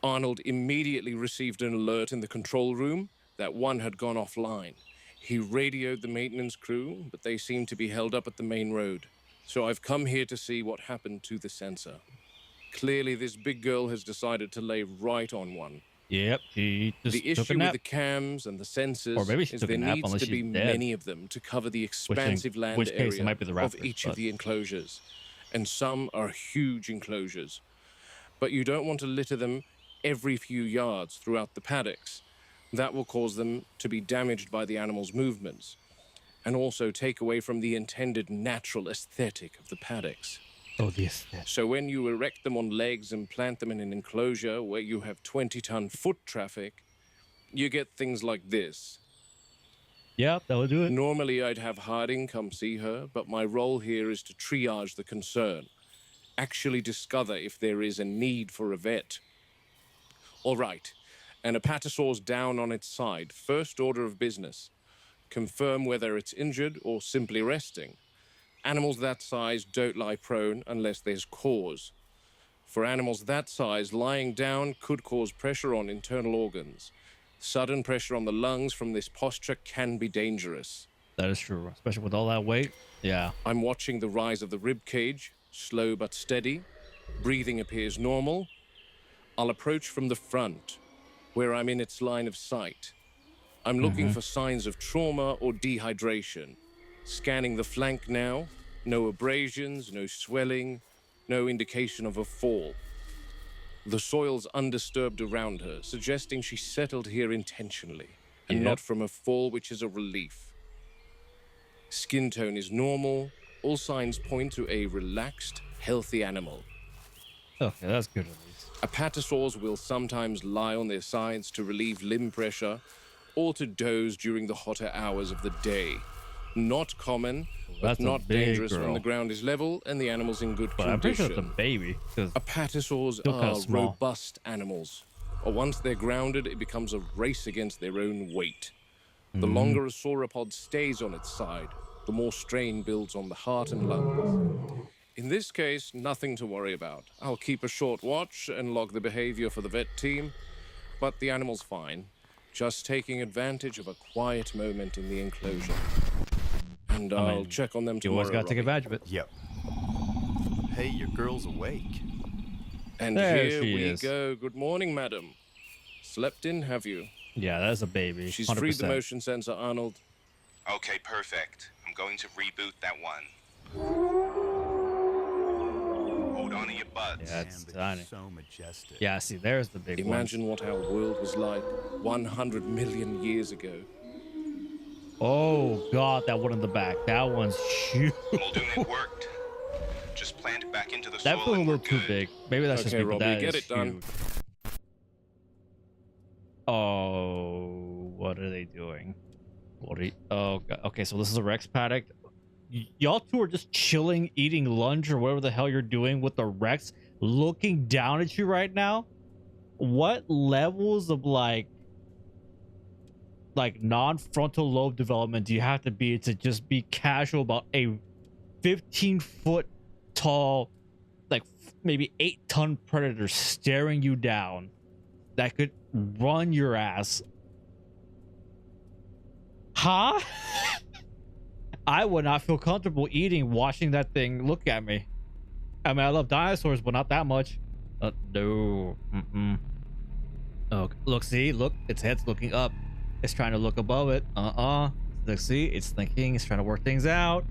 Arnold immediately received an alert in the control room that one had gone offline. He radioed the maintenance crew, but they seemed to be held up at the main road. So I've come here to see what happened to the sensor. Clearly, this big girl has decided to lay right on one. Yep, she just The took a issue with nap. the cams and the sensors Or maybe she is took a there nap needs unless to be she's dead. many of them to cover the expansive land which case it area might be the of raptors, each but- of the enclosures. And some are huge enclosures. But you don't want to litter them every few yards throughout the paddocks. That will cause them to be damaged by the animal's movements, and also take away from the intended natural aesthetic of the paddocks. Oh, the aesthetic. So when you erect them on legs and plant them in an enclosure where you have 20-ton foot traffic, you get things like this. Yeah, that would do it. Normally I'd have Harding come see her, but my role here is to triage the concern, actually discover if there is a need for a vet. All right, an apatosaur's down on its side. First order of business. Confirm whether it's injured or simply resting. Animals that size don't lie prone unless there's cause. For animals that size, lying down could cause pressure on internal organs. Sudden pressure on the lungs from this posture can be dangerous. That is true, especially with all that weight. Yeah. I'm watching the rise of the rib cage, slow but steady. Breathing appears normal. I'll approach from the front, where I'm in its line of sight. I'm looking for signs of trauma or dehydration. Scanning the flank now. No abrasions, no swelling, no indication of a fall. The soil's undisturbed around her, suggesting she settled here intentionally, and Yep. not from a fall, which is a relief. Skin tone is normal. All signs point to a relaxed, healthy animal. Okay, that's good at least. Apatosaurs will sometimes lie on their sides to relieve limb pressure or to doze during the hotter hours of the day. Not common, but That's a not big dangerous when girl. the ground is level and the animal's in good But I'm pretty sure it's a condition. baby. Because Apatosaurs Still kinda are small. robust animals. Or once they're grounded, it becomes a race against their own weight. The longer a sauropod stays on its side, the more strain builds on the heart and lungs. In this case, nothing to worry about. I'll keep a short watch and log the behavior for the vet team, but the animal's fine, just taking advantage of a quiet moment in the enclosure. And I'll mean, check on them you tomorrow. always got to take Robbie. advantage of it. Yep. Hey, your girl's awake. And There here she we is. go. Good morning, madam. Slept in, have you? Yeah, that's a baby. She's 100%. freed the motion sensor, Arnold. Okay, perfect. I'm going to reboot that one. Hold on to your butts. Yeah, it's Man, but tiny. you're so majestic. Yeah, see, there's the big one. Imagine what our world was like 100 million years ago. Oh, God, that one in the back. That one's huge. Muldoon, it worked. Just plant it back into the That soil feels a and we're little too good. big. Maybe that's just Okay, me, but Robbie, that get is it done. huge. Oh, what are they doing? Oh, God. Okay, so this is a Rex paddock. Y'all two are just chilling, eating lunch or whatever the hell you're doing with the Rex looking down at you right now. What levels of like non-frontal lobe development do you have to be to just be casual about a 15-foot tall, like maybe 8-ton predator staring you down that could run your ass? Huh? I would not feel comfortable eating watching that thing look at me. I mean, I love dinosaurs, but not that much. No. Mm-mm. Oh, look, see? Look, its head's looking up. It's trying to look above it. Look, see? It's thinking. It's trying to work things out.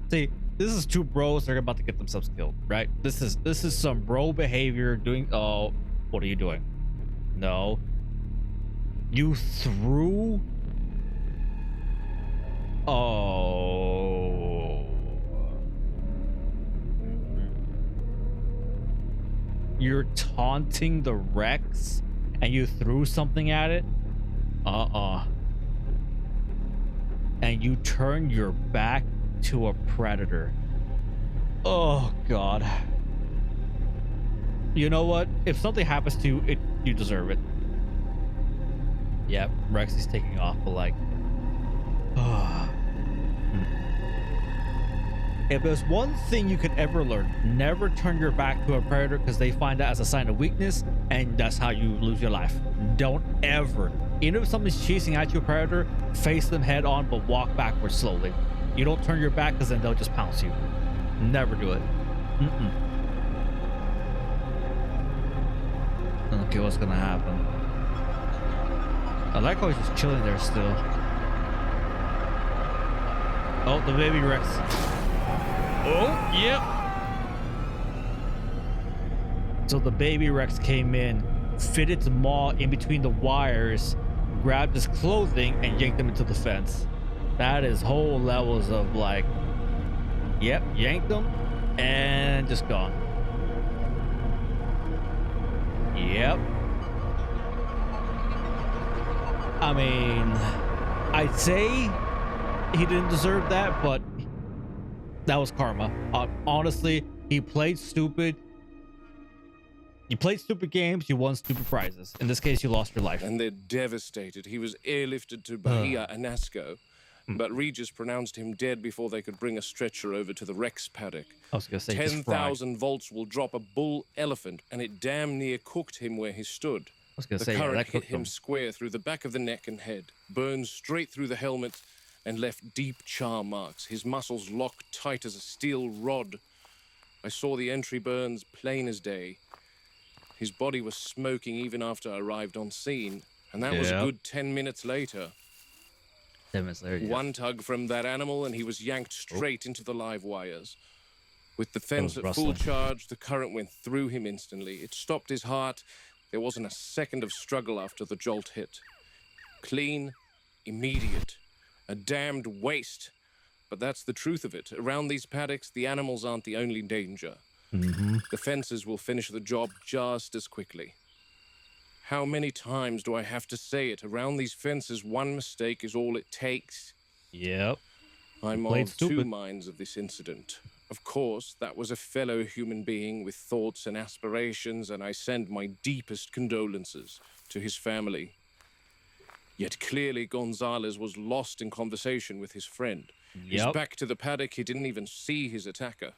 See, this is two bros that are about to get themselves killed, right? This is some bro behavior doing... Oh, what are you doing? No. You threw. Oh. You're taunting the Rex and you threw something at it? And you turned your back to a predator. Oh, God. You know what? If something happens to you, you deserve it. Yep, Rex is taking off, but like... If there's one thing you could ever learn, never turn your back to a predator because they find that as a sign of weakness, and that's how you lose your life. Don't ever. Even if something's chasing at you, a predator, face them head on, but walk backwards slowly. You don't turn your back because then they'll just pounce you. Never do it. Okay, what's gonna happen? I like how he's just chilling there still. Oh, the baby Rex. Oh, yep. So the baby Rex came in, fit its maw in between the wires, grabbed his clothing, and yanked him into the fence. That is whole levels of like, yep, yanked him and just gone. Yep. I mean, I'd say he didn't deserve that, but that was karma. Honestly, he played stupid. You played stupid games, you won stupid prizes. In this case, you lost your life. And they're devastated. He was airlifted to Bahia Anasco, but Regis pronounced him dead before they could bring a stretcher over to the Rex paddock. I was gonna say 10,000 volts will drop a bull elephant, and it damn near cooked him where he stood. I was gonna The say current that hit cooked him square through the back of the neck and head, burned straight through the helmet, and left deep char marks, his muscles locked tight as a steel rod. I saw the entry burns plain as day. His body was smoking even after I arrived on scene, and that was a good 10 minutes later. 10 minutes later, One tug from that animal, and he was yanked straight into the live wires. With the fence at full charge, the current went through him instantly. It stopped his heart. There wasn't a second of struggle after the jolt hit. Clean, immediate. A damned waste. But that's the truth of it. Around these paddocks, the animals aren't the only danger. The fences will finish the job just as quickly. How many times do I have to say it? Around these fences, one mistake is all it takes. Yep. I'm of two minds of this incident. Of course, that was a fellow human being with thoughts and aspirations, and I send my deepest condolences to his family. Yet clearly Gonzalez was lost in conversation with his friend. His back to the paddock, he didn't even see his attacker.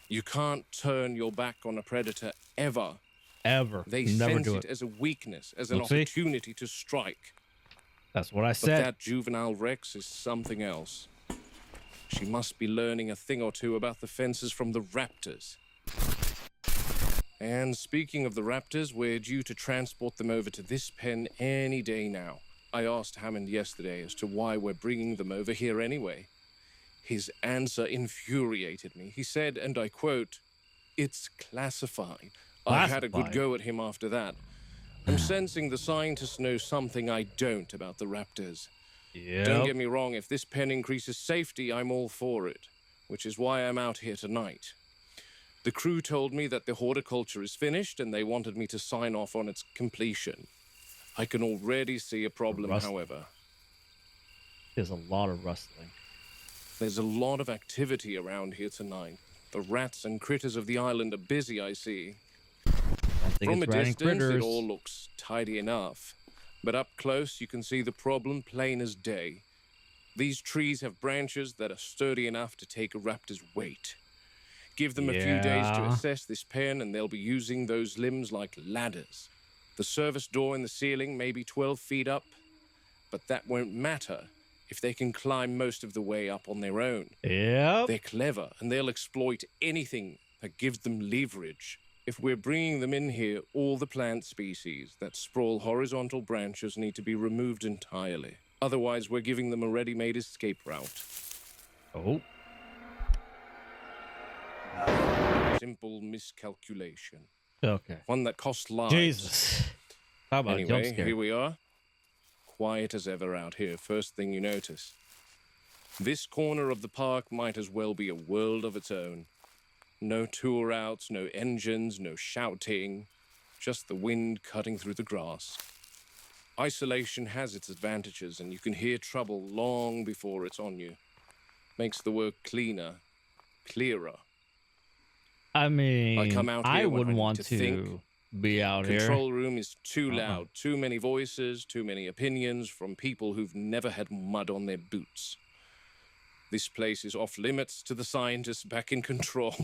You can't turn your back on a predator ever. Ever. They Never sense do it it as a weakness, as an opportunity to strike. That's what I But said. that juvenile Rex is something else. She must be learning a thing or two about the fences from the raptors. And speaking of the raptors, we're due to transport them over to this pen any day now. I asked Hammond yesterday as to why we're bringing them over here anyway. His answer infuriated me. He said, and I quote, "It's classified." I had a good go at him after that. I'm sensing the scientists know something I don't about the raptors. Don't get me wrong, if this pen increases safety, I'm all for it, which is why I'm out here tonight. The crew told me that the horticulture is finished and they wanted me to sign off on its completion. I can already see a problem, however. There's a lot of rustling. There's a lot of activity around here tonight. The rats and critters of the island are busy, I see. From a distance, it all looks tidy enough. But up close, you can see the problem plain as day. These trees have branches that are sturdy enough to take a raptor's weight. Give them a few days to assess this pen, and they'll be using those limbs like ladders. The service door in the ceiling may be 12 feet up, but that won't matter if they can climb most of the way up on their own. They're clever, and they'll exploit anything that gives them leverage. If we're bringing them in here, all the plant species that sprawl horizontal branches need to be removed entirely. Otherwise, we're giving them a ready-made escape route. Simple miscalculation. Okay. One that costs lives. Jesus. How about anyway, here we are. quiet as ever out here, first thing you notice. This corner of the park might as well be a world of its own. No tour outs, no engines, no shouting, just the wind cutting through the grass. Isolation has its advantages, and you can hear trouble long before it's on you. Makes the work cleaner, clearer. I mean, I come out here I when wouldn't I need want to to think. be out here. Control room is too loud, too many voices, too many opinions from people who've never had mud on their boots. This place is off limits to the scientists back in control.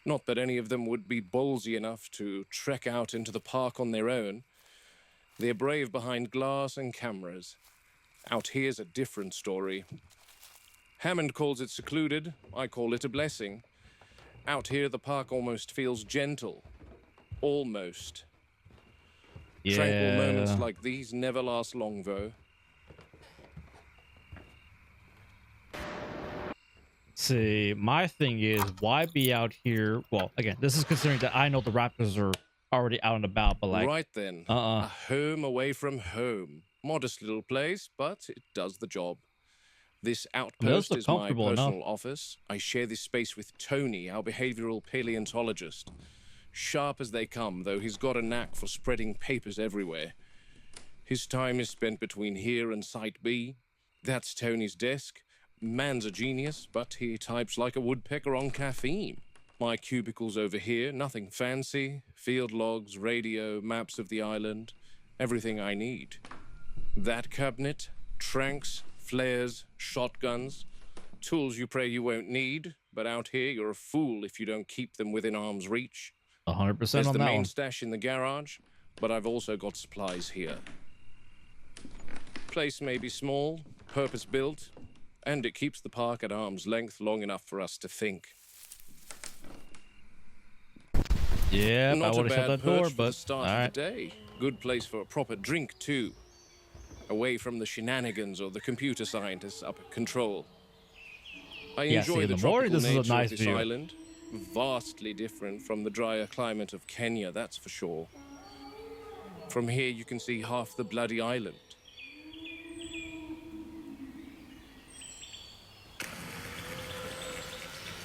Not that any of them would be ballsy enough to trek out into the park on their own. They're brave behind glass and cameras. Out here's a different story. Hammond calls it secluded. I call it a blessing. Out here, the park almost feels gentle. Almost. Yeah. Tranquil moments like these never last long, though. See, my thing is, why be out here? Well, again, this is considering that I know the Raptors are already out and about, but like, Right then. A home away from home. Modest little place, but it does the job. This outpost look is my comfortable personal enough. office. I share this space with Tony, our behavioral paleontologist. Sharp as they come, though he's got a knack for spreading papers everywhere. His time is spent between here and Site B. That's Tony's desk. Man's a genius, but he types like a woodpecker on caffeine. My cubicle's over here, nothing fancy. Field logs, radio, maps of the island. Everything I need. That cabinet, tranks, flares, shotguns. Tools you pray you won't need, but out here you're a fool if you don't keep them within arm's reach. 100% There's on the that main one. stash in the garage, but I've also got supplies here. Place may be small, purpose-built, and it keeps the park at arm's length long enough for us to think. Yeah, I Not a would have shut bad that door, perch for but the start all right. of the day. Good place for a proper drink, too. Away from the shenanigans or the computer scientists up at control. I Yeah, enjoy see, in the the morning, tropical this is a nature nice of this view. island. Vastly different from the drier climate of Kenya, that's for sure. From here, you can see half the bloody island.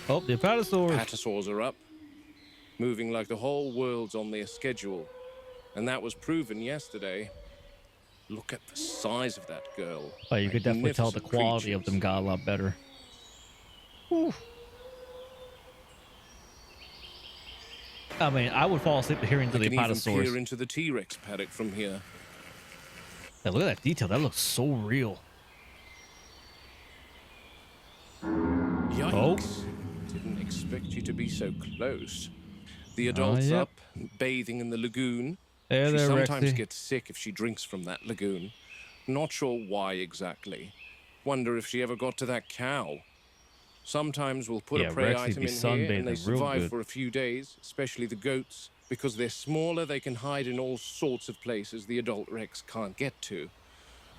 Oh, the apatosaurs. Patasaurs are up, moving like the whole world's on their schedule. And that was proven yesterday. Look at the size of that girl. Oh, you could definitely tell the Magnificent quality of them creatures. got a lot better. Whew. I mean, I would fall asleep to hearing to You the can even apatosaurs. peer into the T-Rex paddock from here. Yeah, look at that detail. That looks so real. Yikes. Didn't expect you to be so close. The adult's yep. up, bathing in the lagoon. There, She there, sometimes Rexy. gets sick if she drinks from that lagoon. Not sure why exactly. Wonder if she ever got to that cow. Sometimes we'll put Yeah, a prey Rexy item be in here and they sunbathing real survive good. for a few days, especially the goats. Because they're smaller, they can hide in all sorts of places the adult Rex can't get to.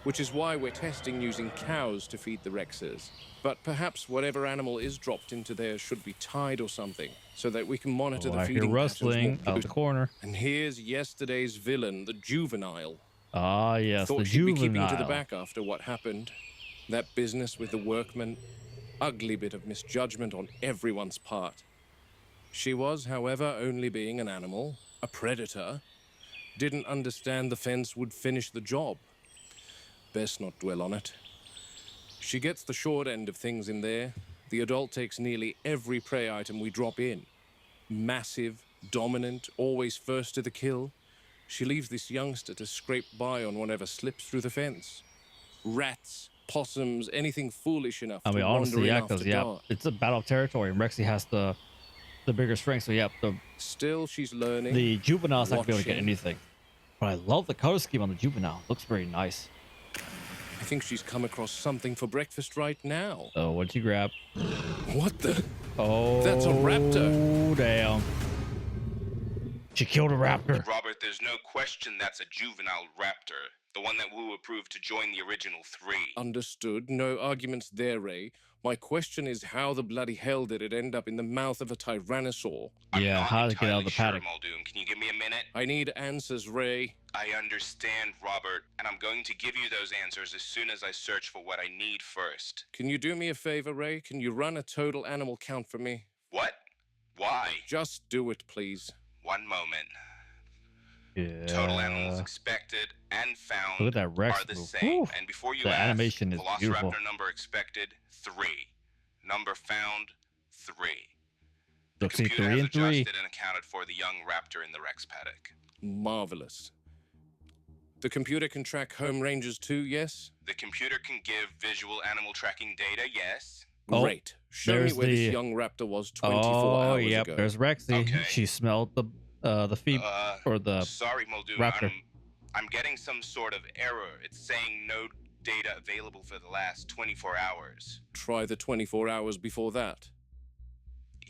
Which is why we're testing using cows to feed the Rexes. But perhaps whatever animal is dropped into there should be tied or something, so that we can monitor Oh, the I feeding hear patterns more rustling out the closely. corner. And here's yesterday's villain, the juvenile. Ah, yes, Thought the she'd be keeping to the juvenile. back after what happened. That business with the workmen. Ugly bit of misjudgment on everyone's part. She was, however, only being an animal, a predator. Didn't understand the fence would finish the job. Best not dwell on it. She gets the short end of things in there. The adult takes nearly every prey item we drop in. Massive, dominant, always first to the kill. She leaves this youngster to scrape by on whatever slips through the fence. Rats, possums, anything foolish enough I mean, to wander honestly, in yeah, after because yeah, dark. it's a battle of territory, and Rexy has the bigger strength. So yeah, Still, she's learning. the juvenile's not gonna be able to get watching. anything. But I love the color scheme on the juvenile. Looks very nice. I think she's come across something for breakfast right now. Oh, what'd you grab? What the? Oh, That's a raptor. Oh, damn. She killed a raptor. Robert, there's no question that's a juvenile raptor. The one that Wu approved to join the original 3. Understood. No arguments there, Ray. My question is how the bloody hell did it end up in the mouth of a tyrannosaur? I'm Yeah, not how to get out of entirely the sure, paddock. Muldoon. Can you give me a minute? I need answers, Ray. I understand, Robert, and I'm going to give you those answers as soon as I search for what I need first. Can you do me a favor, Ray? Can you run a total animal count for me? What? Why? Just do it, please. One moment. Yeah. Total animals expected and found Look at that Rex are the move. same. Whew. And before you The ask, animation is Velociraptor beautiful. number expected, 3. Number found, 3. The Look, see, computer 3 has and 3. adjusted and accounted for the young raptor in the Rex paddock. Marvelous. The computer can track home ranges too, yes? The computer can give visual animal tracking data, yes. Oh, Great. Show me there's where this the- young raptor was 24 Oh, hours yep. ago. There's Rexy. Okay. She smelled the feet or the Sorry, Muldoon. raptor. I'm getting some sort of error. It's saying no data available for the last 24 hours. Try the 24 hours before that.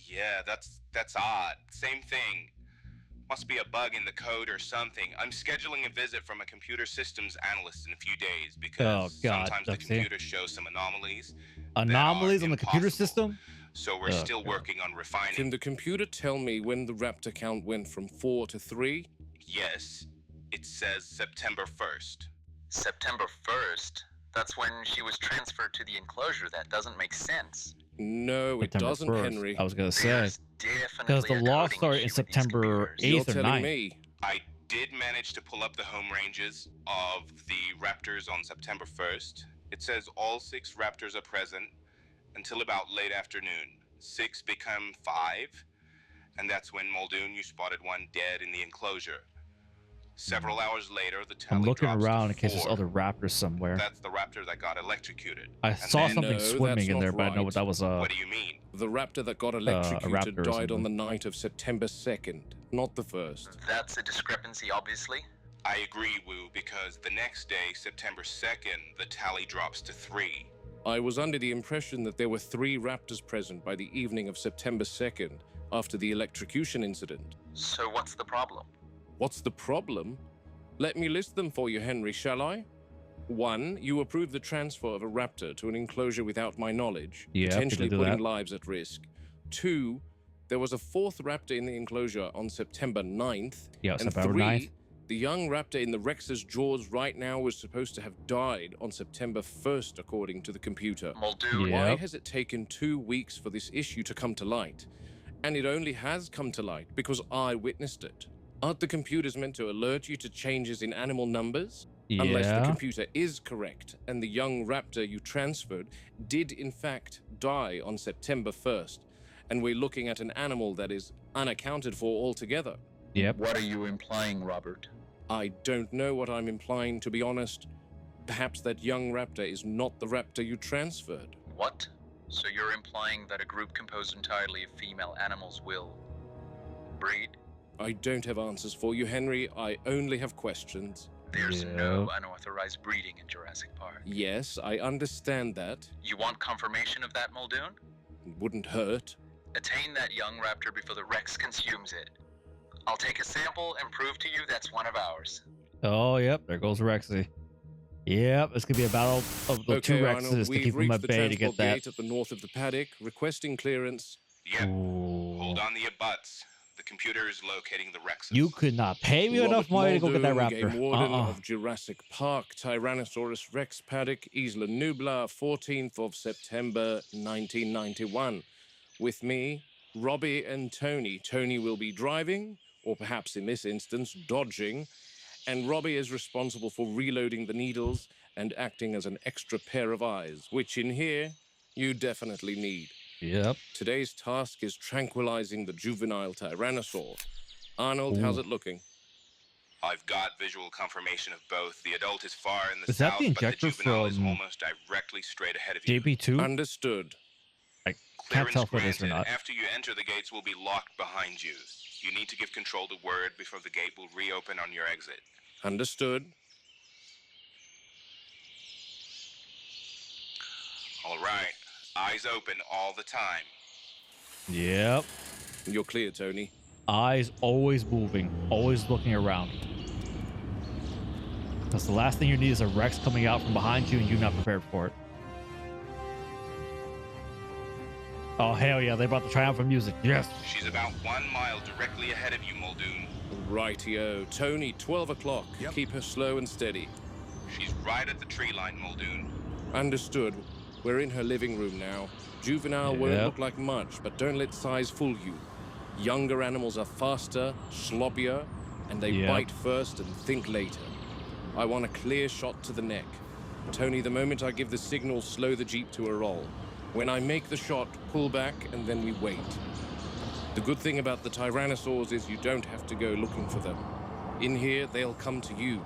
Yeah, that's odd. Same thing. Must be a bug in the code or something. I'm scheduling a visit from a computer systems analyst in a few days because God, sometimes the Duxie. computer shows some anomalies. anomalies are on the computer impossible. system. So we're Oh, still God. working on Can refining. the computer tell me when the raptor count went from 4 to 3? Yes, it says September 1st. September 1st? That's when she was transferred to the enclosure. That doesn't make sense. No, it September doesn't, 1st. Henry. I was gonna say There's definitely because the a law coding started issue in with these September computers. 8th You're or telling 9th. me. I did manage to pull up the home ranges of the raptors on September 1st. It says all 6 raptors are present until about late afternoon. 6 become 5, and that's when Muldoon, you spotted one dead in the enclosure. Several hours later, the tally I'm looking drops to around in case there's 4. other raptors somewhere. That's the raptor that got electrocuted. I saw then- something No, swimming that's in not there, but I know right. that was What do you mean? The raptor that got electrocuted raptor or died on something. the night of September 2nd, not the 1st. That's a discrepancy, obviously. I agree, Wu, because the next day, September 2nd, the tally drops to 3. I was under the impression that there were 3 raptors present by the evening of September 2nd, after the electrocution incident. So what's the problem? What's the problem? Let me list them for you, Henry, shall I? 1, you approved the transfer of a raptor to an enclosure without my knowledge, Yeah, potentially we did putting that. lives at risk. 2, there was a 4th raptor in the enclosure on September 9th. Yeah, And September 3, 9th. the young raptor in the Rex's jaws right now was supposed to have died on September 1st, according to the computer. Muldoon? Yeah. Why has it taken 2 weeks for this issue to come to light? And it only has come to light because I witnessed it. Aren't the computers meant to alert you to changes in animal numbers? Unless the Yeah. computer is correct and the young raptor you transferred did in fact die on September 1st, and we're looking at an animal that is unaccounted for altogether. Yep. What are you implying, Robert? I don't know what I'm implying, to be honest. Perhaps that young raptor is not the raptor you transferred. What? So you're implying that a group composed entirely of female animals will breed? I don't have answers for you, Henry. I only have questions. There's Yeah. no unauthorized breeding in Jurassic Park. Yes, I understand that. You want confirmation of that, Muldoon? It wouldn't hurt. Attain that young raptor before the Rex consumes it. I'll take a sample and prove to you that's one of ours. Oh, yep. There goes Rexy. Yep. It's gonna be a battle of the two Arnold, Rexes to we've keep them reached at the bay to transport get that. gate at the north of the paddock, requesting clearance. Yep. Ooh. Hold on to your butts. The computer is locating the Rexes. You could not pay me enough Robert money to go get that Muldoon, raptor. Game Warden of Jurassic Park, Tyrannosaurus Rex Paddock, Isla Nublar, 14th of September, 1991. With me, Robbie and Tony. Tony will be driving, or perhaps in this instance, dodging, and Robbie is responsible for reloading the needles and acting as an extra pair of eyes, which in here, you definitely need. Yep. Today's task is tranquilizing the juvenile Tyrannosaur. Arnold, how's Ooh. it looking? I've got visual confirmation of both. The adult is far in the Is that south, the but the injector juvenile is from almost directly straight ahead of you. JP2? Understood. I can't Clearance tell if it is or granted. not. After you enter, the gates will be locked behind you. You need to give control to Word before the gate will reopen on your exit. Understood. All right. Eyes open all the time. Yep. You're clear, Tony. Eyes always moving, always looking around. Because the last thing you need is a Rex coming out from behind you and you're not prepared for it. Oh, hell yeah. They brought the triumphant music. Yes. She's about 1 mile directly ahead of you, Muldoon. Rightio. Tony, 12 o'clock. Yep. Keep her slow and steady. She's right at the tree line, Muldoon. Understood. We're in her living room now. Juvenile won't Yep. look like much, but don't let size fool you. Younger animals are faster, sloppier, and they Yep. bite first and think later. I want a clear shot to the neck. Tony, the moment I give the signal, slow the Jeep to a roll. When I make the shot, pull back, and then we wait. The good thing about the Tyrannosaurs is you don't have to go looking for them. In here, they'll come to you.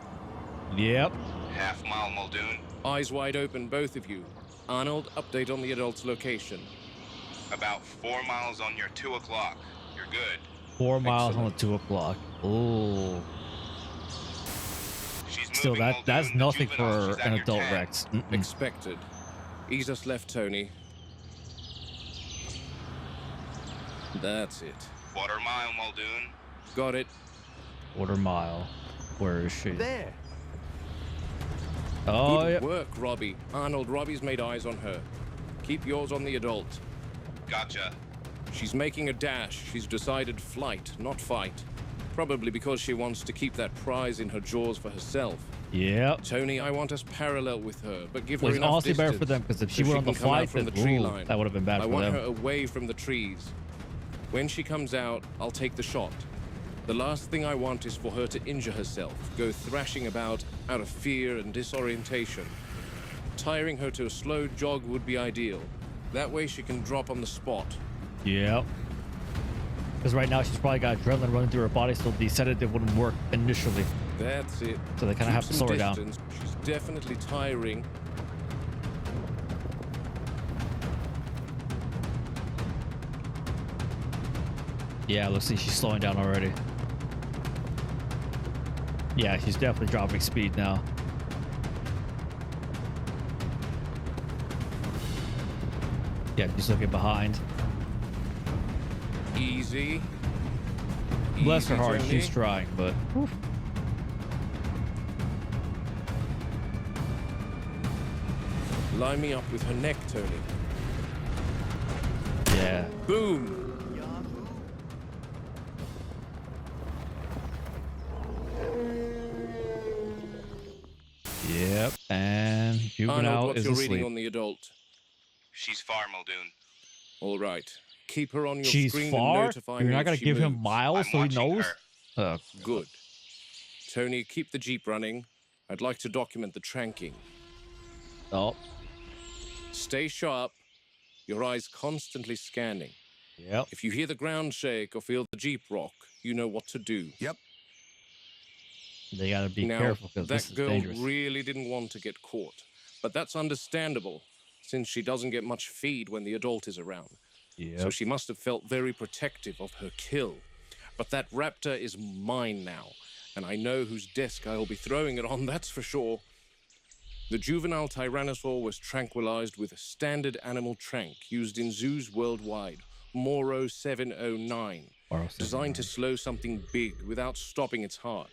Yep. Half mile, Muldoon. Eyes wide open, both of you. Arnold, update on the adult's location. About 4 miles on your 2 o'clock. You're good. 4 miles on the Excellent. 2 o'clock. Oh. She's Still, moving, that's Muldoon. nothing The juvenile, for she's at an your adult 10. Rex. Expected. Ease us left, Tony. That's it. Quarter mile, Muldoon. Got it. Quarter mile. Where is she? There. Oh, Good yep. work, Robbie. Arnold, Robbie's made eyes on her. Keep yours on the adult. Gotcha. She's making a dash. She's decided flight, not fight. Probably because she wants to keep that prize in her jaws for herself. Yep. Tony, I want us parallel with her, but give her Well, it's enough honestly better distance for them because if so she went on the can come out flight, from then the tree ooh, line. that would have been bad I for want them. her away from the trees. When she comes out, I'll take the shot. The last thing I want is for her to injure herself, go thrashing about out of fear and disorientation. Tiring her to a slow jog would be ideal. That way she can drop on the spot. Yep. Because right now she's probably got adrenaline running through her body, so the sedative wouldn't work initially. That's it. So they kinda Keep have to some slow her down. distance. She's definitely tiring. Yeah, let's see, she's slowing down already. Yeah, she's definitely dropping speed now. Yeah, she's looking behind. Easy. Bless her Easy, heart, Tony. she's trying, but oof. Line me up with her neck, Tony. Yeah. Boom! Yep. And juvenile Arnold, what's is your asleep. reading on the adult? She's far, Muldoon. All right. Keep her on your She's screen and far. notify You're me not if gonna she give him moves. miles I'm so he watching knows. her. Oh, Good. Tony, keep the Jeep running. I'd like to document the tranking. oh. Stay sharp. Your eyes constantly scanning. Yep. If you hear the ground shake or feel the Jeep rock, you know what to do. Yep. They gotta be Now, careful because this that is girl dangerous. really didn't want to get caught. But that's understandable, since she doesn't get much feed when the adult is around. Yep. So she must have felt very protective of her kill. But that raptor is mine now, and I know whose desk I'll be throwing it on, that's for sure. The juvenile tyrannosaur was tranquilized with a standard animal trank used in zoos worldwide, Moro 709, Moro designed to slow something big without stopping its heart.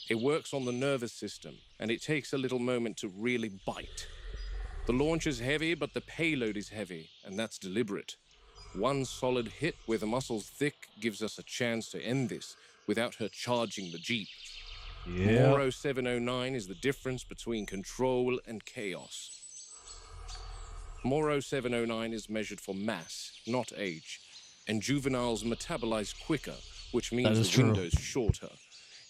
It works on the nervous system, and it takes a little moment to really bite. The launch is heavy, but the payload is heavy, and that's deliberate. One solid hit with the muscles thick gives us a chance to end this without her charging the Jeep. Yeah. Moro 709 is the difference between control and chaos. Moro 709 is measured for mass, not age, and juveniles metabolize quicker, which That means is the true. window's shorter.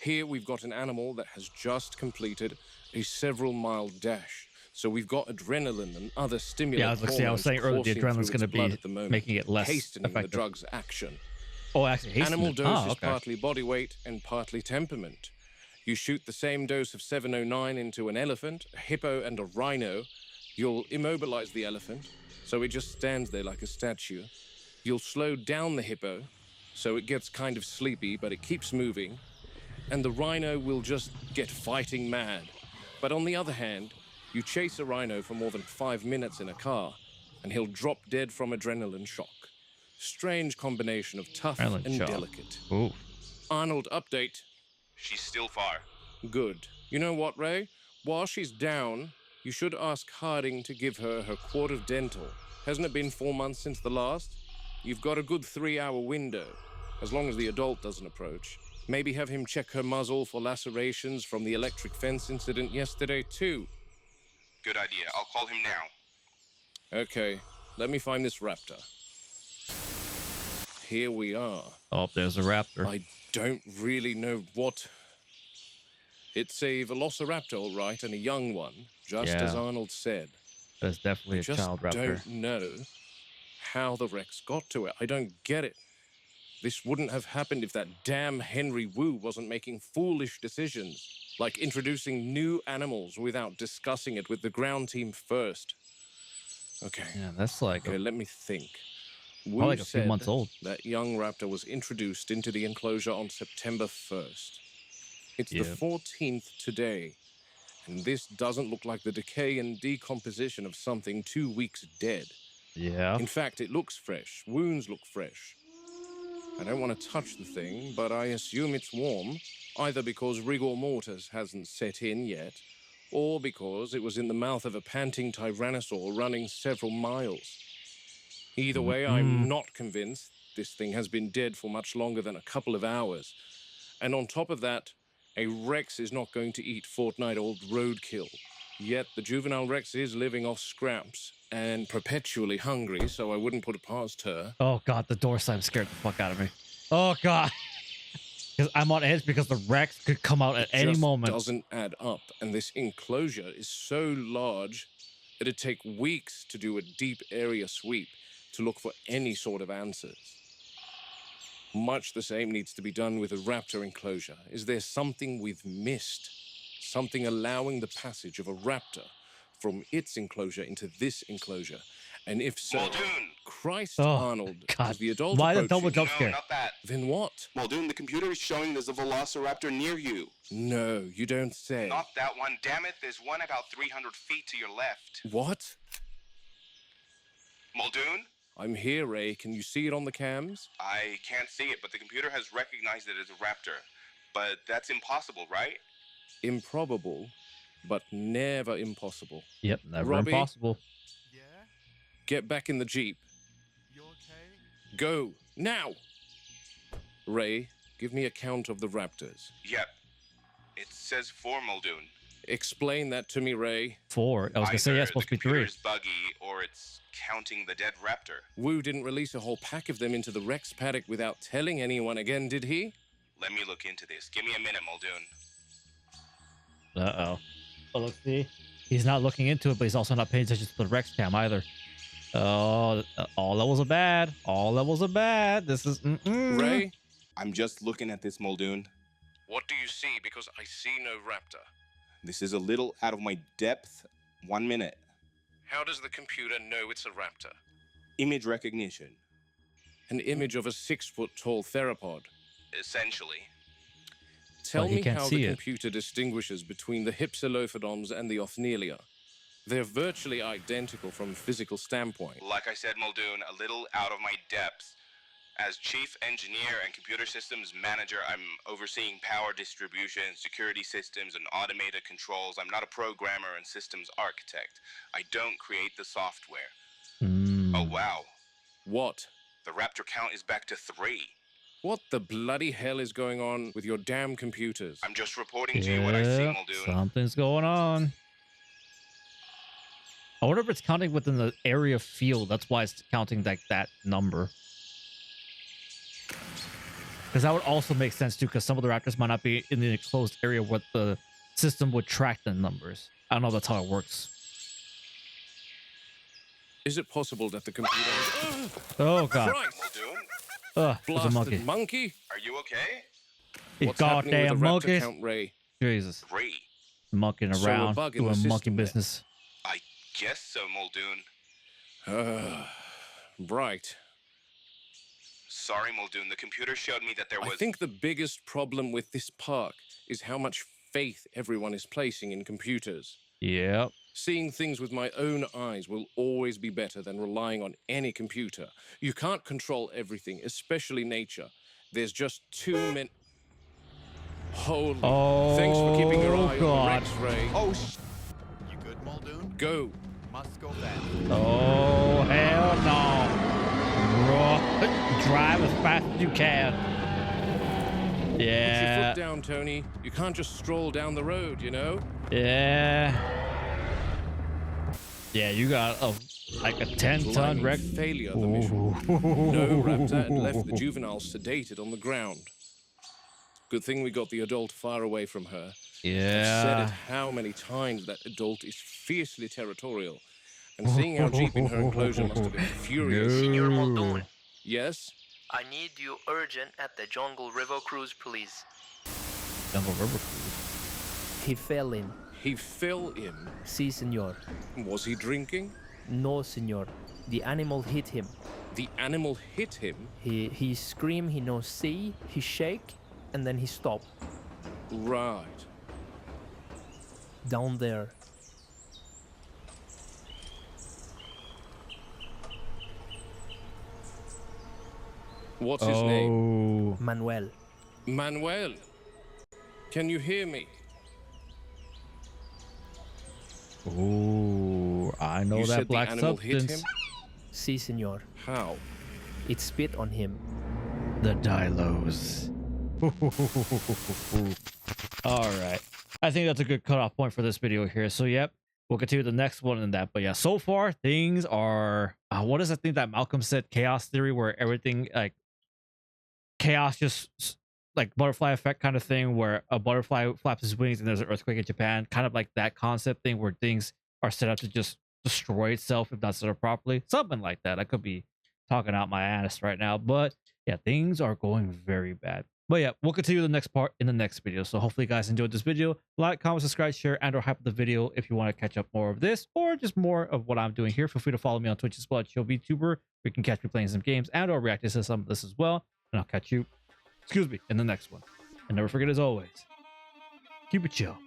Here we've got an animal that has just completed a several-mile dash, so we've got adrenaline and other stimulant Yeah, I was like, see, I was hormones saying earlier, the coursing adrenaline's through gonna its blood be at the moment, making it less hastening effective. the drug's action. Oh, actually, hasten Animal it. dose Ah, is okay. partly body weight and partly temperament. You shoot the same dose of 709 into an elephant, a hippo, and a rhino, you'll immobilize the elephant, so it just stands there like a statue. You'll slow down the hippo, so it gets kind of sleepy, but it keeps moving. And the rhino will just get fighting mad. But on the other hand, you chase a rhino for more than 5 minutes in a car, and he'll drop dead from adrenaline shock. Strange combination of tough Adrenaline and shock. delicate. Ooh. Arnold, update. She's still far. Good. You know what, Ray? While she's down, You should ask Harding to give her her quart of dental. Hasn't it been 4 months since the last? You've got a good 3-hour window, as long as the adult doesn't approach. Maybe have him check her muzzle for lacerations from the electric fence incident yesterday, too. Good idea. I'll call him now. Okay, let me find this raptor. Here we are. Oh, there's a raptor. I don't really know what... It's a velociraptor, all right, and a young one, just as Arnold said. That's definitely I a just child raptor. don't know how the Rex got to it. I don't get it. This wouldn't have happened if that damn Henry Wu wasn't making foolish decisions, like introducing new animals without discussing it with the ground team first. Okay. Yeah, that's like Okay, let me think. Wu probably like a few said months old. that young raptor was introduced into the enclosure on September 1st. It's the 14th today, and this doesn't look like the decay and decomposition of something 2 weeks dead. Yeah. In fact, it looks fresh. Wounds look fresh. I don't want to touch the thing, but I assume it's warm, either because rigor mortis hasn't set in yet, or because it was in the mouth of a panting tyrannosaur running several miles. Either way, I'm not convinced this thing has been dead for much longer than a couple of hours. And on top of that, a Rex is not going to eat fortnight-old roadkill. Yet the juvenile Rex is living off scraps and perpetually hungry, so I wouldn't put it past her. Oh god, the door slam scared the fuck out of me. Oh god. Because I'm on edge because the Rex could come out at any moment. It doesn't add up, and this enclosure is so large it'd take weeks to do a deep area sweep to look for any sort of answers. Much the same needs to be done with a raptor enclosure. Is there something we've missed? Something allowing the passage of a raptor from its enclosure into this enclosure? And if so, Muldoon! Christ, Oh, Arnold, God. is the adult Why the approaching? double jump scare? No, not that. Then what? Muldoon, the computer is showing there's a velociraptor near you. No, you don't say. Not that one, damn it. There's one about 300 feet to your left. What? Muldoon? I'm here, Ray. Can you see it on the cams? I can't see it, but the computer has recognized it as a raptor. But that's impossible, right? Improbable, but never impossible. Yep, never Robbie? impossible. Yeah? Get back in the Jeep. You okay? Go, now! Ray, give me a count of the raptors. Yep. It says 4, Muldoon. Explain that to me, Ray. 4. I was gonna say, yeah, it's supposed to be 3. Either the computer's buggy, or it's counting the dead raptor. Wu didn't release a whole pack of them into the Rex paddock without telling anyone again, did he? Let me look into this. Give me a minute, Muldoon. Uh-oh. Oh, look, see? He's not looking into it, but he's also not paying attention to the Rex cam either. Oh, all levels are bad. All levels are bad. This is... Ray? I'm just looking at this, Muldoon. What do you see? Because I see no raptor. This is a little out of my depth. 1 minute. How does the computer know it's a raptor? Image recognition. An image of a 6-foot-tall theropod. Essentially. Tell Well, he me can't how see the it. computer distinguishes between the Hypsilophodons and the Othnielia. They're virtually identical from a physical standpoint. Like I said, Muldoon, a little out of my depth. As chief engineer and computer systems manager, I'm overseeing power distribution, security systems, and automated controls. I'm not a programmer and systems architect. I don't create the software. Oh, wow. What? The raptor count is back to 3. What the bloody hell is going on with your damn computers? I'm just reporting to you what I see, Yeah, Muldoon. something's going on. I wonder if it's counting within the area field. That's why it's counting like that number. Because that would also make sense too, because some of the raptors might not be in the enclosed area where the system would track the numbers. I don't know if that's how it works. Is it possible that the computer has... Oh god. Christ! Muldoon, There's a Blasted monkey. monkey? are you okay? You What's happening goddamn with the raptor monkey. count, Ray? Jesus. 3. Monkeying So a around, bug in the doing monkey system then. business. I guess so, Muldoon. Right. Sorry, Muldoon. The computer showed me that there was... I think the biggest problem with this park is how much faith everyone is placing in computers. Yep. Seeing things with my own eyes will always be better than relying on any computer. You can't control everything, especially nature. There's just too many... Holy... Oh, Thanks for keeping your eye God. on the Rex, Ray. Oh, You good, Muldoon, Go. must go fast. Oh, hell no. Drive as fast as you can. Put your Yeah. foot down, Tony. You can't just stroll down the road, you know? Yeah. Yeah, you got like a 10-ton Blinding wreck. failure of the mission. No raptor had left the juvenile sedated on the ground. Good thing we got the adult far away from her. I've said it Yeah. how many times that adult is fiercely territorial. And seeing our jeep in her enclosure must have been furious. Senor Muldoon, Yes? I need you urgent at the Jungle River Cruise, please. Jungle River Cruise. He fell in. He fell in. Si, senor. Was he drinking? No, senor. The animal hit him. The animal hit him? He scream, he no see, he shake, and then he stop. Right. Down there. What's his name? Oh. Manuel. Manuel. Can you hear me? Ooh, I know You that said black the animal hit substance. him? Si, senor. How? It spit on him. The Dilos. All right. I think that's a good cutoff point for this video here. So, yep, we'll continue the next one in that. But yeah, so far things are. What is that thing that Malcolm said? Chaos theory, where everything like chaos just like butterfly effect kind of thing, where a butterfly flaps his wings and there's an earthquake in Japan. Kind of like that concept thing where things are set up to just destroy itself if not set up properly. Something like that. I could be talking out my ass right now, but yeah, things are going very bad. But yeah, we'll continue the next part in the next video. So hopefully you guys enjoyed this video. Like, comment, subscribe, share, and or hype the video if you want to catch up more of this or just more of what I'm doing here. Feel free to follow me on Twitch as well at Show VTuber, where you can catch me playing some games and or reacting to some of this as well. And I'll catch you, in the next one. And never forget, as always, keep it chill.